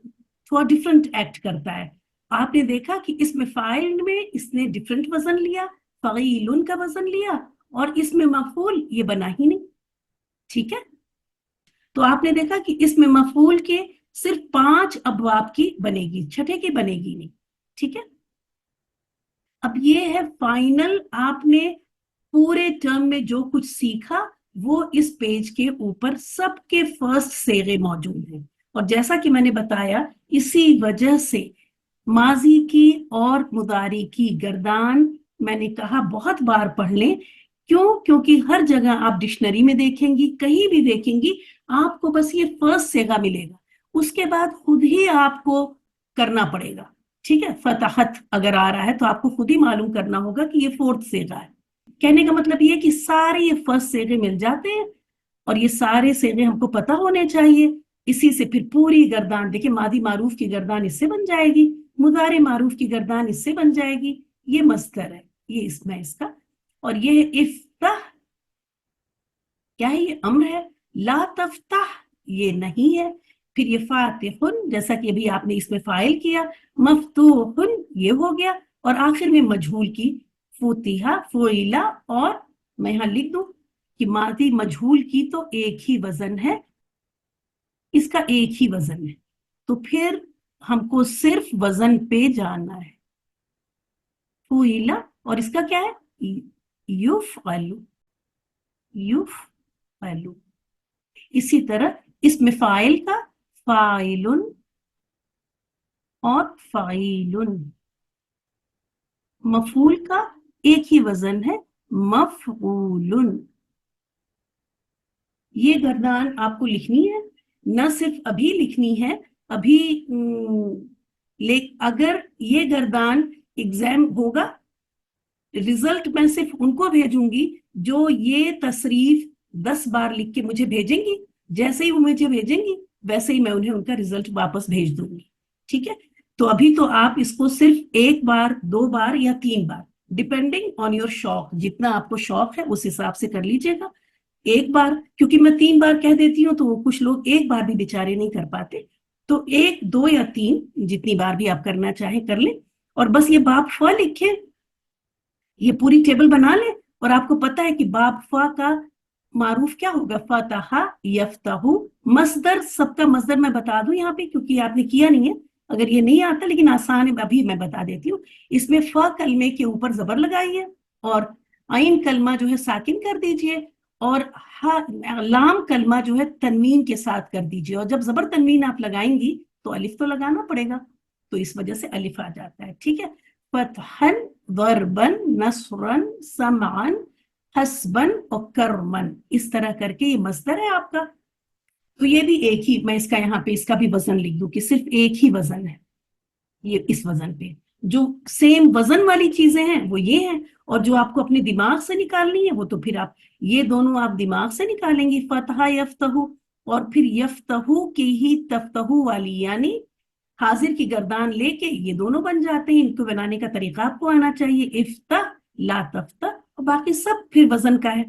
थोड़ा डिफरेंट एक्ट करता है। आपने देखा कि इसमें फाइल में इसने डिफरेंट वजन लिया, फ़ईलुन का वजन लिया, और इसमें मफूल ये बना ही नहीं। ठीक है, तो आपने देखा कि इसमें मफूल के सिर्फ 5 अबवाब की बनेगी, छठे की बनेगी नहीं। ठीक है, अब ये है फाइनल, आपने पूरे टर्म में जो कुछ सीखा वो इस पेज के ऊपर सबके फर्स्ट सेगे मौजूद हैं। और जैसा कि मैंने बताया, इसी वजह से माजी की और मुदारी की गर्दान मैंने कहा बहुत बार पढ़ लें। क्यों? क्योंकि हर जगह आप डिक्शनरी में देखेंगी, कहीं भी देखेंगी, आपको बस ये फर्स्ट सेगा मिलेगा, उसके बाद खुद ही आपको करना पड़ेगा। ठीक है, फतहत अगर आ रहा है तो आपको खुद ही मालूम करना होगा कि ये फोर्थ सेगा है। कहने का मतलब ये कि सारे ये फर्स्ट सेगे मिल जाते हैं, और ये सारे सेगे हमको पता होने चाहिए। इसी से फिर पूरी गर्दान, देखिए मादी मारूफ की गर्दान इससे बन जाएगी, मुदारे मारूफ की गर्दान इससे बन जाएगी। ये मस्तर है, ये इसमें इसका, और ये इफ्ताह क्या है? ये अम्र है। ला तफ्ताह ये नहीं है। फिर ये फातिहुन, जैसा कि अभी आपने इसमें फाइल किया, मफ्तूहुन ये हो गया, और आखिर में मजहूल की फुतिहा फुइला, और मैं यहां लिख दूं कि मादी मजहूल की तो एक ही वजन है, इसका एक ही वजन है, तो फिर हमको सिर्फ वजन पे जाना है, फुइला, और इसका क्या है? युफ़अलु, युफ़अलु। इसी तरह इसमें फाइल का फाइलुन और फाइलुन, मफूल का एक ही वजन है, मफऊलुन। ये गर्दान आपको लिखनी है, न सिर्फ अभी लिखनी है, अभी अगर ये गर्दान एग्जाम होगा रिजल्ट मैं सिर्फ उनको भेजूंगी जो ये तसरीफ 10 बार लिख के मुझे भेजेंगी। जैसे ही वो मुझे भेजेंगी वैसे ही मैं उन्हें उनका रिजल्ट वापस भेज दूंगी। ठीक है, तो अभी तो आप इसको सिर्फ 1 बार, 2 बार या 3 बार, डिपेंडिंग ऑन योर शौक, जितना आपको शौक है उस हिसाब से कर लीजिएगा। 1 बार, क्योंकि मैं 3 बार कह देती हूँ तो कुछ लोग 1 बार भी बेचारे नहीं कर पाते, तो 1, 2 या 3 जितनी बार भी आप करना चाहें कर लें। और बस ये बाब फा लिखें, ये पूरी टेबल बना लें। और आपको पता है कि बाब फा का मारूफ क्या होगा, फतहा यफ्तहु। मसदर, सबका मसदर मैं बता दूं यहाँ पे, क्योंकि आपने किया नहीं है, अगर ये नहीं आता लेकिन आसान है, अभी मैं बता देती हूँ। इसमें फ कलमे के ऊपर जबर लगाइए और आइन कलमा जो है साकिन कर दीजिए, और लाम कलमा जो है तनवीन के साथ कर दीजिए। और जब जबर तनवीन आप लगाएंगी तो अलिफ तो लगाना पड़ेगा, तो इस वजह से अलिफ आ जाता है। ठीक है, फतहन, दरबन, नसरन, समअन, हसबन और करमन, इस तरह करके ये मसदर है आपका। तो ये भी एक ही, मैं इसका यहाँ पे इसका भी वजन लिख दूं कि सिर्फ एक ही वजन है ये। इस वजन पे जो सेम वजन वाली चीजें हैं वो ये हैं, और जो आपको अपने दिमाग से निकालनी है वो तो फिर आप ये दोनों आप दिमाग से निकालेंगी, फतहा यफ्तहु, और फिर यफ्तहु की ही तफ्तहु वाली, यानी हाजिर की गर्दान लेके ये दोनों बन जाते हैं। इनको बनाने का तरीका आपको आना चाहिए, इफ्तह ला तफ्तह, और बाकी सब फिर वजन का है।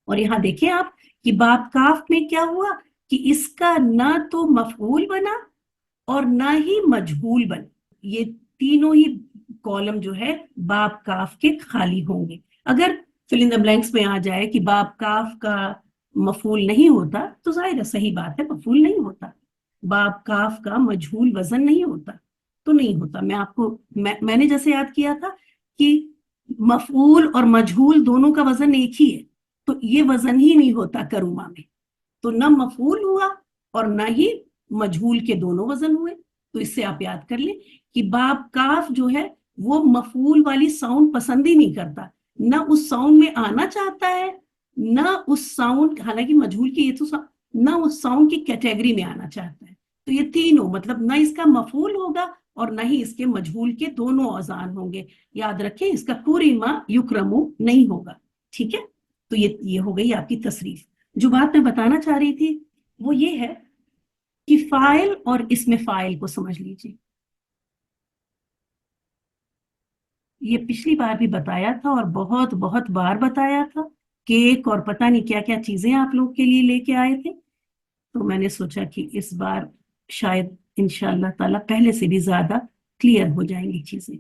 और यहाँ देखिए आप कि बाब काफ में क्या हुआ कि इसका ना तो मफऊल बना और ना ही मजहूल बना। ये तीनों ही कॉलम जो है बाब काफ के खाली होंगे। अगर फिल इन द ब्लैंक्स में आ जाए कि बाब काफ का मफूल नहीं होता तो जाहिर है सही बात है, मफूल नहीं होता। बाब काफ का मजहूल वजन नहीं होता तो नहीं होता। मैं आपको मैंने जैसे याद किया था कि मफूल और मजहूल दोनों का वजन एक ही है, तो ये वजन ही नहीं होता करूमा में, तो न मफूल हुआ और न ही मजहूल के दोनों वजन हुए। तो इससे आप याद कर लें कि बाब काफ जो है वो मफूल वाली साउंड पसंद ही नहीं करता, न उस साउंड में आना चाहता है, न उस साउंड, हालांकि मजहूल की ये तो न उस साउंड की कैटेगरी में आना चाहता है। तो ये तीनों मतलब न इसका मफूल होगा और न ही इसके मजहूल के दोनों औजान होंगे। याद रखें, इसका कुरिमा युक्रमु नहीं होगा। ठीक है, तो ये हो गई आपकी तसरीफ। जो बात मैं बताना चाह रही थी वो ये है कि फाइल और इसमें फाइल को समझ लीजिए। ये पिछली बार भी बताया था और बहुत बहुत बार बताया था, केक और पता नहीं क्या क्या चीजें आप लोग के लिए लेके आए थे। तो मैंने सोचा कि इस बार शायद इंशाअल्लाह ताला पहले से भी ज्यादा क्लियर हो जाएंगी चीजें।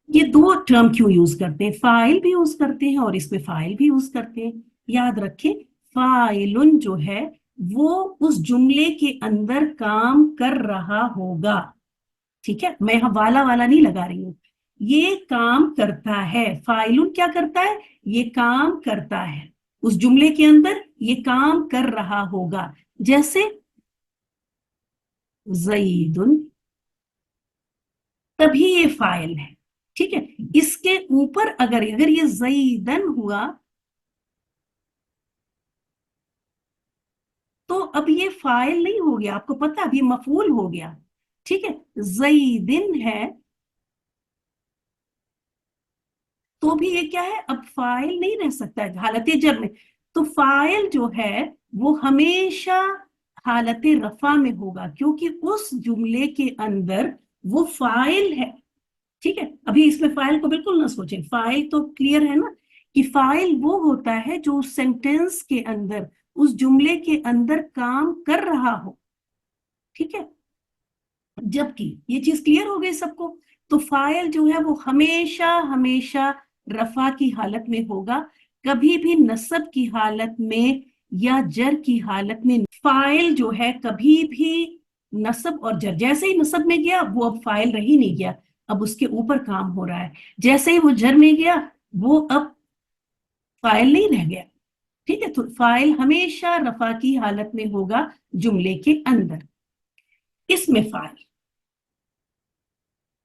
ये 2 टर्म क्यों यूज करते हैं, फाइल भी यूज करते हैं और इसमें फाइल भी यूज करते हैं। याद रखें, फाइलुन जो है वो उस जुमले के अंदर काम कर रहा होगा। ठीक है, मैं यहाँ वाला नहीं लगा रही हूँ, ये काम करता है। फाइलुन क्या करता है, ये काम करता है उस जुमले के अंदर, ये काम कर रहा होगा। जैसे ज़ईदुन, तभी ये फाइल है। ठीक है, इसके ऊपर अगर ये ज़ईदन हुआ तो अब ये फाइल नहीं हो गया, आपको पता, अब ये मफूल हो गया। ठीक है, ज़ईदिन है तो भी ये क्या है, अब फाइल नहीं रह सकता है हालत जर में। तो फाइल जो है वो हमेशा हालत रफा में होगा, क्योंकि उस जुमले के अंदर वो फाइल है। ठीक है, अभी इसमें फाइल को बिल्कुल ना सोचें, फाइल तो क्लियर है ना कि फाइल वो होता है जो उस सेंटेंस के अंदर, उस जुमले के अंदर काम कर रहा हो। ठीक है, जबकि ये चीज क्लियर हो गई सबको, तो फाइल जो है वो हमेशा हमेशा रफा की हालत में होगा, कभी भी नस्ब की हालत में या जर की हालत में। फाइल जो है कभी भी नस्ब और जर, जैसे ही नस्ब में गया वो अब फाइल रही नहीं गया, अब उसके ऊपर काम हो रहा है। जैसे ही वो जर में गया वो अब फाइल नहीं रह गया। ठीक है, तो फाइल हमेशा रफा की हालत में होगा जुमले के अंदर। इसमें फाइल,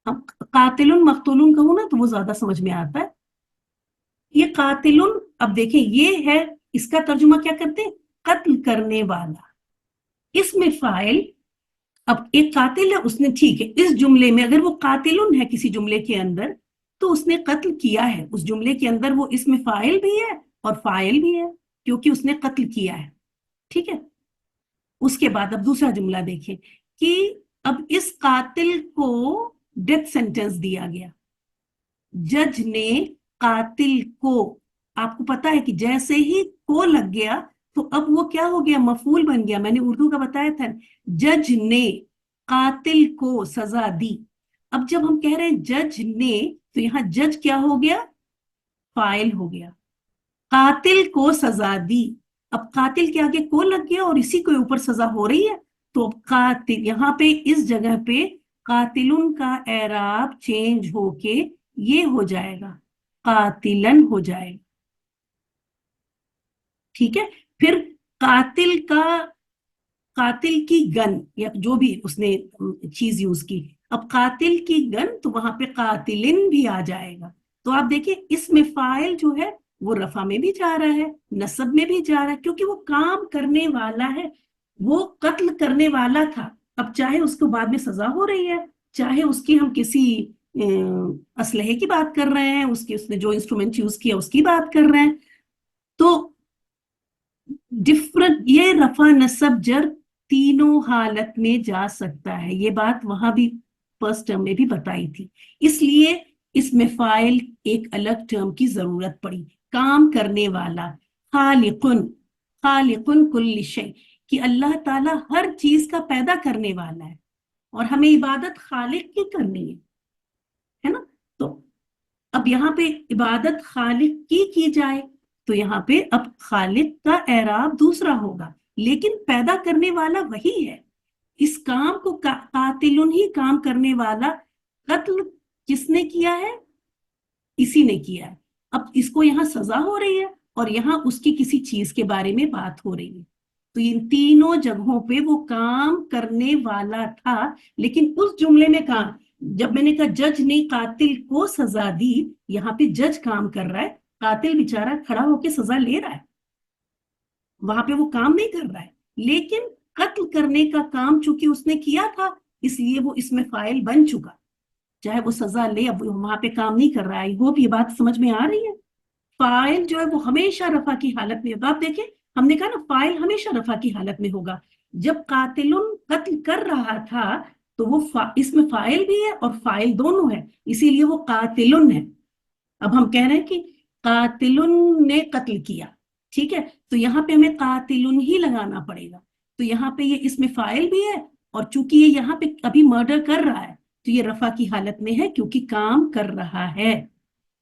अब कातिलुन मक्तूलुन कहूं ना तो वो ज्यादा समझ में आता है। ये कातिलुन, अब देखें ये है, इसका तर्जुमा क्या करते हैं, कत्ल करने वाला। इसमें फाइल, अब एक कातिल है उसने, ठीक है, इस जुमले में अगर वो कातिलुन है किसी जुमले के अंदर تو उसने कत्ल किया है, उस जुमले के अंदर वो इसमें फाइल भी है और फाइल भी है क्योंकि उसने कत्ल किया है। ठीक है, उसके बाद अब दूसरा जुमला देखें कि अब इस कातिल को डेथ सेंटेंस दिया गया, जज ने कातिल को, आपको पता है कि जैसे ही को लग गया तो अब वो क्या हो गया, मफूल बन गया। मैंने उर्दू का बताया था, जज ने कातिल को सजा दी। अब जब हम कह रहे हैं जज ने, तो यहाँ जज क्या हो गया, फाइल हो गया, कातिल को सजा दी। अब कातिल के आगे को लग गया और इसी के ऊपर सजा हो रही है, तो कातिल यहाँ पे इस जगह पे कातिलुन का एराब चेंज होके ये हो जाएगा, कातिलन हो जाएगा। ठीक है, फिर कातिल का, कातिल की गन या जो भी उसने चीज यूज की, अब कातिल की गन तो वहां पे कातिलिन भी आ जाएगा। तो आप देखिए इसमें फाइल जो है वो रफा में भी जा रहा है, नसब में भी जा रहा है, क्योंकि वो काम करने वाला है, वो कत्ल करने वाला था। अब चाहे उसको बाद में सजा हो रही है, चाहे उसकी हम किसी असलहे की बात कर रहे हैं, उसने जो इंस्ट्रूमेंट यूज किया उसकी बात कर रहे हैं, तो डिफरेंट, ये रफा नसब जर तीनों हालत में जा सकता है। ये बात वहां भी फर्स्ट टर्म में भी बताई थी, इसलिए इसमें फाइल एक अलग टर्म की जरूरत पड़ी, काम करने वाला, खालिकुन, खालिकुन कुल्ली शै, कि अल्लाह ताला हर चीज का पैदा करने वाला है और हमें इबादत खालिक की करनी है ना। तो अब यहाँ पे इबादत खालिक की जाए तो यहाँ पे अब खालिक का एराब दूसरा होगा, लेकिन पैदा करने वाला वही है। इस काम को कातिलुन ही काम करने वाला, कत्ल किसने किया है, इसी ने किया है। अब इसको यहाँ सजा हो रही है और यहाँ उसकी किसी चीज के बारे में बात हो रही है, तो इन तीनों जगहों पे वो काम करने वाला था। लेकिन उस जुमले में काम, जब मैंने कहा जज ने कातिल को सजा दी, यहाँ पे जज काम कर रहा है, कातिल बेचारा खड़ा होके सजा ले रहा है, वहां पे वो काम नहीं कर रहा है, लेकिन कत्ल करने का काम चूंकि उसने किया था इसलिए वो इसमें फाइल बन चुका, चाहे वो सजा ले, अब वहां पे काम नहीं कर रहा है। होप ये बात समझ में आ रही है। फाइल जो है वो हमेशा रफा की हालत में होगा। आप देखें हमने कहा ना फाइल हमेशा रफा की हालत में होगा। जब कातिलुन कत्ल कर रहा था तो वो इसमें फाइल भी है और फाइल दोनों है, इसीलिए वो कातिलुन है। अब हम कह रहे हैं कि कातिलुन ने कत्ल किया, ठीक है, तो यहाँ पे हमें कातिलुन ही लगाना पड़ेगा। तो यहाँ पे ये इसमें फाइल भी है और चूंकि ये यहाँ पे अभी मर्डर कर रहा है तो ये रफा की हालत में है क्योंकि काम कर रहा है।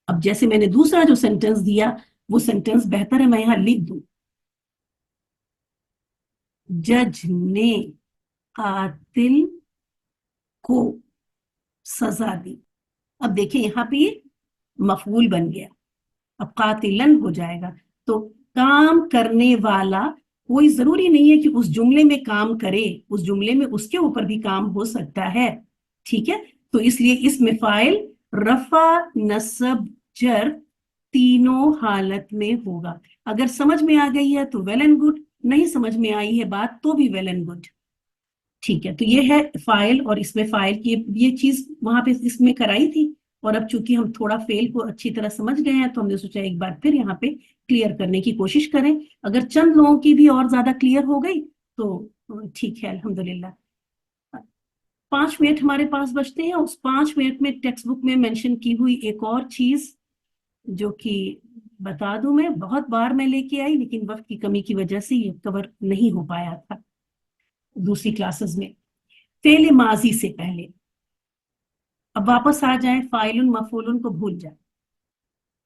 अब जैसे मैंने दूसरा जो सेंटेंस दिया वो सेंटेंस बेहतर है, मैं यहाँ लिख दूं, जज ने कातिल को सजा दी। अब देखिए यहाँ पे ये मफूल बन गया, अब कातिलन हो जाएगा। तो काम करने वाला कोई जरूरी नहीं है कि उस जुमले में काम करे, उस जुमले में उसके ऊपर भी काम हो सकता है, ठीक है। तो इसलिए इसमें फाइल रफा नसब जर तीनों हालत में होगा। अगर समझ में आ गई है तो वेल एंड गुड, नहीं समझ में आई है बात तो भी वेल एंड गुड, ठीक है। तो ये है फाइल और इसमें फाइल की ये चीज वहां पे इसमें कराई थी और अब चूंकि हम थोड़ा फेल को अच्छी तरह समझ गए हैं तो हमने सोचा एक बार फिर यहाँ पे क्लियर करने की कोशिश करें। अगर चंद लोगों की भी और ज्यादा क्लियर हो गई तो ठीक है, अल्हम्दुलिल्लाह। 5 मिनट हमारे पास बचते हैं, उस 5 मिनट में टेक्स्ट बुक में मेंशन की हुई एक और चीज जो कि बता दूं, मैं बहुत बार मैं लेके आई लेकिन वक्त की कमी की वजह से ये कवर नहीं हो पाया था दूसरी क्लासेस में। फेल माजी से पहले अब वापस आ जाए, फाइलुन मफूलुन को भूल जाए,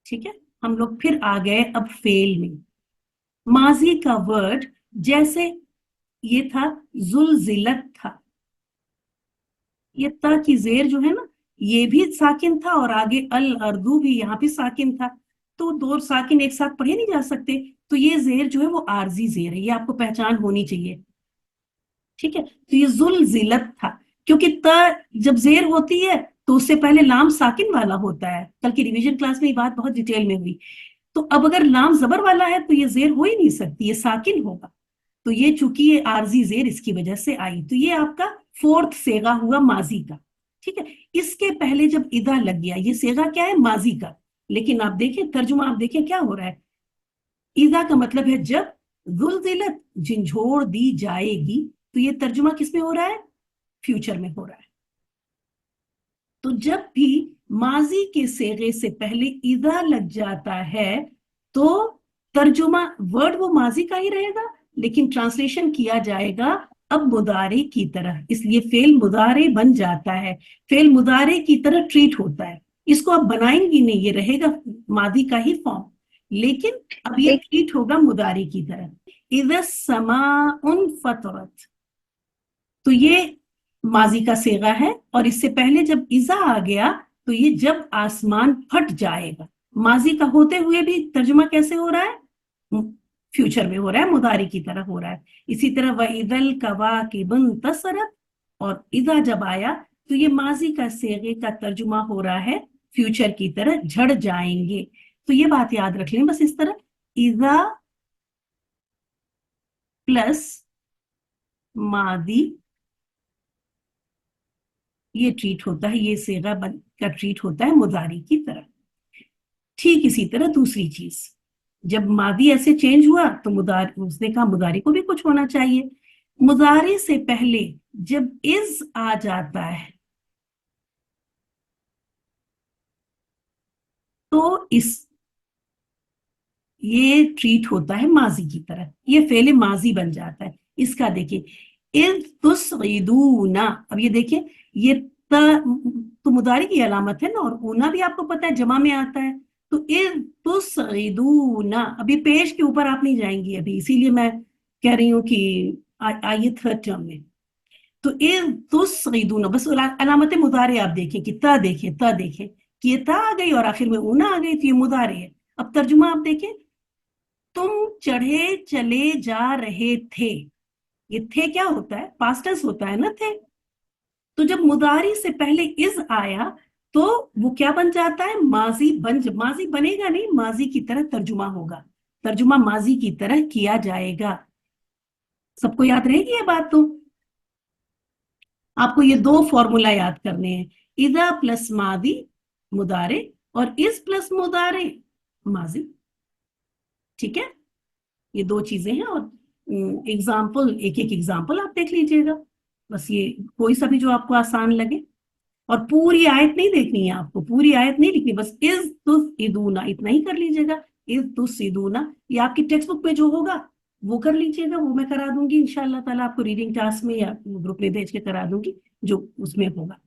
ठीक है। हम लोग फिर आ गए अब फेल में। माजी का वर्ड जैसे ये था जुलजिलत था, ये ता की जेर जो है ना ये भी साकिन था और आगे अल अर्दू भी यहाँ भी साकिन था, तो दो साकिन एक साथ पढ़े नहीं जा सकते, तो ये जेर जो है वो आरजी जेर है, ये आपको पहचान होनी चाहिए, ठीक है। तो ये जुलजिलत था क्योंकि त जब जेर होती है तो उससे पहले लाम साकिन वाला होता है। कल की रिवीजन क्लास में ये बात बहुत डिटेल में हुई। तो अब अगर लाम जबर वाला है तो ये जेर हो ही नहीं सकती, ये साकिन होगा। तो ये चूंकि ये आरजी जेर इसकी वजह से आई, तो ये आपका 4th सेगा हुआ माजी का, ठीक है। इसके पहले जब इदा लग गया, ये सेगा क्या है, माजी का, लेकिन आप देखें तर्जुमा, आप देखें क्या हो रहा है, इदा का मतलब है जब, जुलजिलत झंझोड़ दी जाएगी, तो ये तर्जुमा किसमें हो रहा है, फ्यूचर में हो रहा है। तो जब भी माजी के सेगे से पहले इदा लग जाता है तो तर्जुमा वर्ड वो माजी का ही रहेगा, लेकिन ट्रांसलेशन किया जाएगा अब मुदारे की तरह, इसलिए फेल मुदारे बन जाता है, फेल मुदारे की तरह ट्रीट होता है। इसको आप बनाएंगी नहीं, ये रहेगा मादी का ही फॉर्म, लेकिन अब ये ट्रीट होगा मुदारे की तरह। इज़ा समाउन फतरत, तो ये माजी का सेगा है, और इससे पहले जब इज़ा आ गया तो ये जब आसमान फट जाएगा। माजी का होते हुए भी तर्जुमा कैसे हो रहा है, फ्यूचर में हो रहा है, मुदारी की तरह हो रहा है। इसी तरह वइदल कवाकिबुन तसरत, और इज़ा जब आया तो ये माजी का सेगे का तर्जुमा हो रहा है फ्यूचर की तरह, झड़ जाएंगे। तो ये बात याद रख लें बस इस तरह, इज़ा प्लस मादी ये ट्रीट होता है, ये सेगा का ट्रीट होता है मुदारी की तरह। ठीक इसी तरह दूसरी चीज, जब मादी ऐसे चेंज हुआ तो मुदारी, उसने कहा मुदारी को भी कुछ होना चाहिए। मुदारी से पहले जब इज आ जाता है तो ये ट्रीट होता है माजी की तरह, ये फेले माजी बन जाता है। इसका देखिए, इज़ तुस्ईदूना, अब ये देखिए ये तो मुदारी की अलामत है ना, और ऊना भी आपको पता है जमा में आता है, तो इज़ तुस्ईदूना, अभी पेश के ऊपर आप नहीं जाएंगी अभी, इसीलिए मैं कह रही हूँ कि आइए थर्ड टर्म में। तो इज़ तुस्ईदूना, बस अलामत मुदारे आप देखें कि ता देखें, ता देखें कि ये ता आ गई और आखिर में ऊना आ गई, तो ये मुदारे है। अब तर्जुमा आप देखें, तुम चढ़े चले जा रहे थे, ये थे क्या होता है, पास्ट टेंस होता है ना थे, तो जब मुदारी से पहले इज आया तो वो क्या बन जाता है, माजी बनेगा नहीं, माजी की तरह तर्जुमा होगा, तर्जुमा माजी की तरह किया जाएगा। सबको याद रहेगी ये बात। तो आपको ये दो फॉर्मूला याद करने हैं, इदा प्लस मादी मुदारे और इज प्लस मुदारे माजी, ठीक है, ये दो चीजें हैं। और एग्जाम्पल, एक एक एग्जाम्पल आप देख लीजिएगा, बस ये कोई सा भी जो आपको आसान लगे, और पूरी आयत नहीं देखनी है आपको, पूरी आयत नहीं लिखनी, बस इज तुस्ईदूना इतना ही कर लीजिएगा, इज तुस्ईदूना, ये आपकी टेक्स्ट बुक में जो होगा वो कर लीजिएगा, वो मैं करा दूंगी इंशाअल्लाह ताला आपको रीडिंग क्लास में या ग्रुप में भेज के करा दूंगी जो उसमें होगा।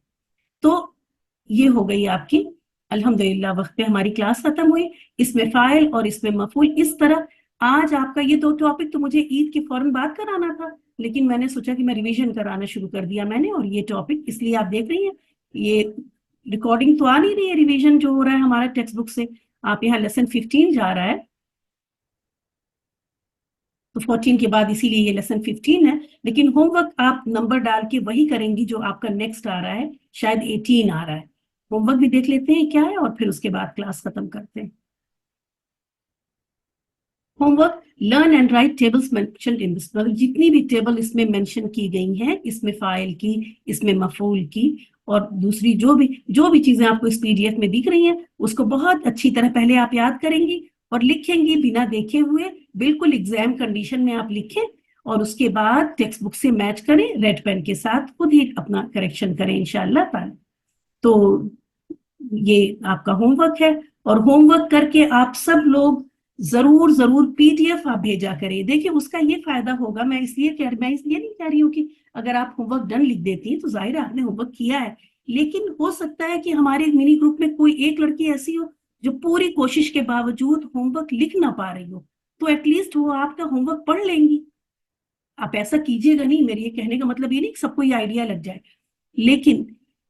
तो ये हो गई आपकी अल्हम्दुलिल्लाह वक्त पे हमारी क्लास खत्म हुई, इसमें फाइल और इसमें मफूल। इस तरह आज आपका ये दो टॉपिक तो मुझे ईद के फौरन बाद कराना था, लेकिन मैंने सोचा कि मैं रिवीजन कराना शुरू कर दिया मैंने, और ये टॉपिक इसलिए आप देख रही हैं, ये रिकॉर्डिंग तो आ नहीं रही है, रिवीजन जो हो रहा है हमारा टेक्स्ट बुक से, आप यहाँ लेसन 15 जा रहा है, तो 14 के बाद इसीलिए ये लेसन 15 है, लेकिन होमवर्क आप नंबर डाल के वही करेंगी जो आपका नेक्स्ट आ रहा है, शायद 18 आ रहा है। होमवर्क भी देख लेते हैं क्या है, और फिर उसके बाद क्लास खत्म करते हैं। Homework, learn and right tables mentioned in this, मतलब जितनी भी टेबल इसमें मेंशन की गई हैं, इसमें फाइल की, इसमें मफूल की, और दूसरी जो भी चीजें आपको इस पीडीएफ में दिख रही हैं, उसको बहुत अच्छी तरह पहले आप याद करेंगी और लिखेंगी बिना देखे हुए, बिल्कुल एग्जाम कंडीशन में आप लिखें, और उसके बाद टेक्स्ट बुक से मैच करें, रेड पेन के साथ खुद ही अपना करेक्शन करें इंशाअल्लाह ताला। तो ये आपका होमवर्क है, और होमवर्क करके आप सब लोग जरूर पीडीएफ आप भेजा करें। देखिए उसका ये फायदा होगा, मैं इसलिए नहीं कह रही हूँ कि अगर आप होमवर्क डन लिख देती हैं तो जाहिर है आपने होमवर्क किया है, लेकिन हो सकता है कि हमारे मिनी ग्रुप में कोई एक लड़की ऐसी हो जो पूरी कोशिश के बावजूद होमवर्क लिख ना पा रही हो, तो एटलीस्ट वो आपका होमवर्क पढ़ लेंगी। आप ऐसा कीजिएगा नहीं, मेरे ये कहने का मतलब ये नहीं कि सबको ये आइडिया लग जाए, लेकिन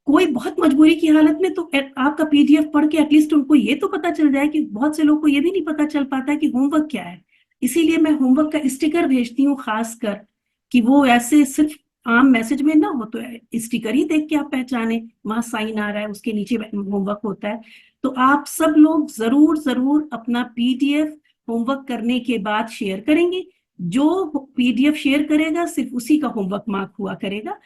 कोई बहुत मजबूरी की हालत में तो आपका पीडीएफ पढ़ के एटलीस्ट उनको ये तो पता चल जाए कि बहुत से लोगों को ये भी नहीं पता चल पाता कि होमवर्क क्या है। इसीलिए मैं होमवर्क का स्टिकर भेजती हूँ खास कर, कि वो ऐसे सिर्फ आम मैसेज में ना हो, तो स्टिकर ही देख के आप पहचाने, वहां साइन आ रहा है, उसके नीचे होमवर्क होता है। तो आप सब लोग जरूर अपना पीडीएफ होमवर्क करने के बाद शेयर करेंगे, जो पीडीएफ शेयर करेगा सिर्फ उसी का होमवर्क मार्क हुआ करेगा,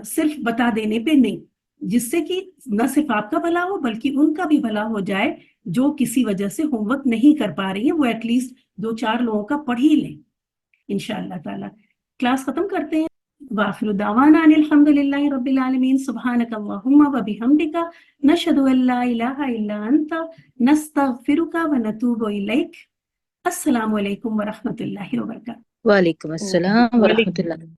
सिर्फ बता देने पे नहीं। جس سے کہ نہ صرف آپ کا بھلا ہو بلکہ ان کا بھی بھلا ہو جائے جو کسی وجہ سے ہوم ورک نہیں کر پا رہی ہیں، وہ ایٹ لیسٹ 2-4 لوگوں کا پڑھ ہی لیں انشاءاللہ تعالی. کلاس ختم کرتے ہیں. وآخر دعوانا ان الحمدللہ رب العالمین. سبحانک اللہم و بحمدک نشہد ان لا الہ الا انت نستغفرک و نتوب الیک. السلام علیکم ورحمۃ اللہ وبرکاتہ. وعلیکم السلام ورحمۃ اللہ.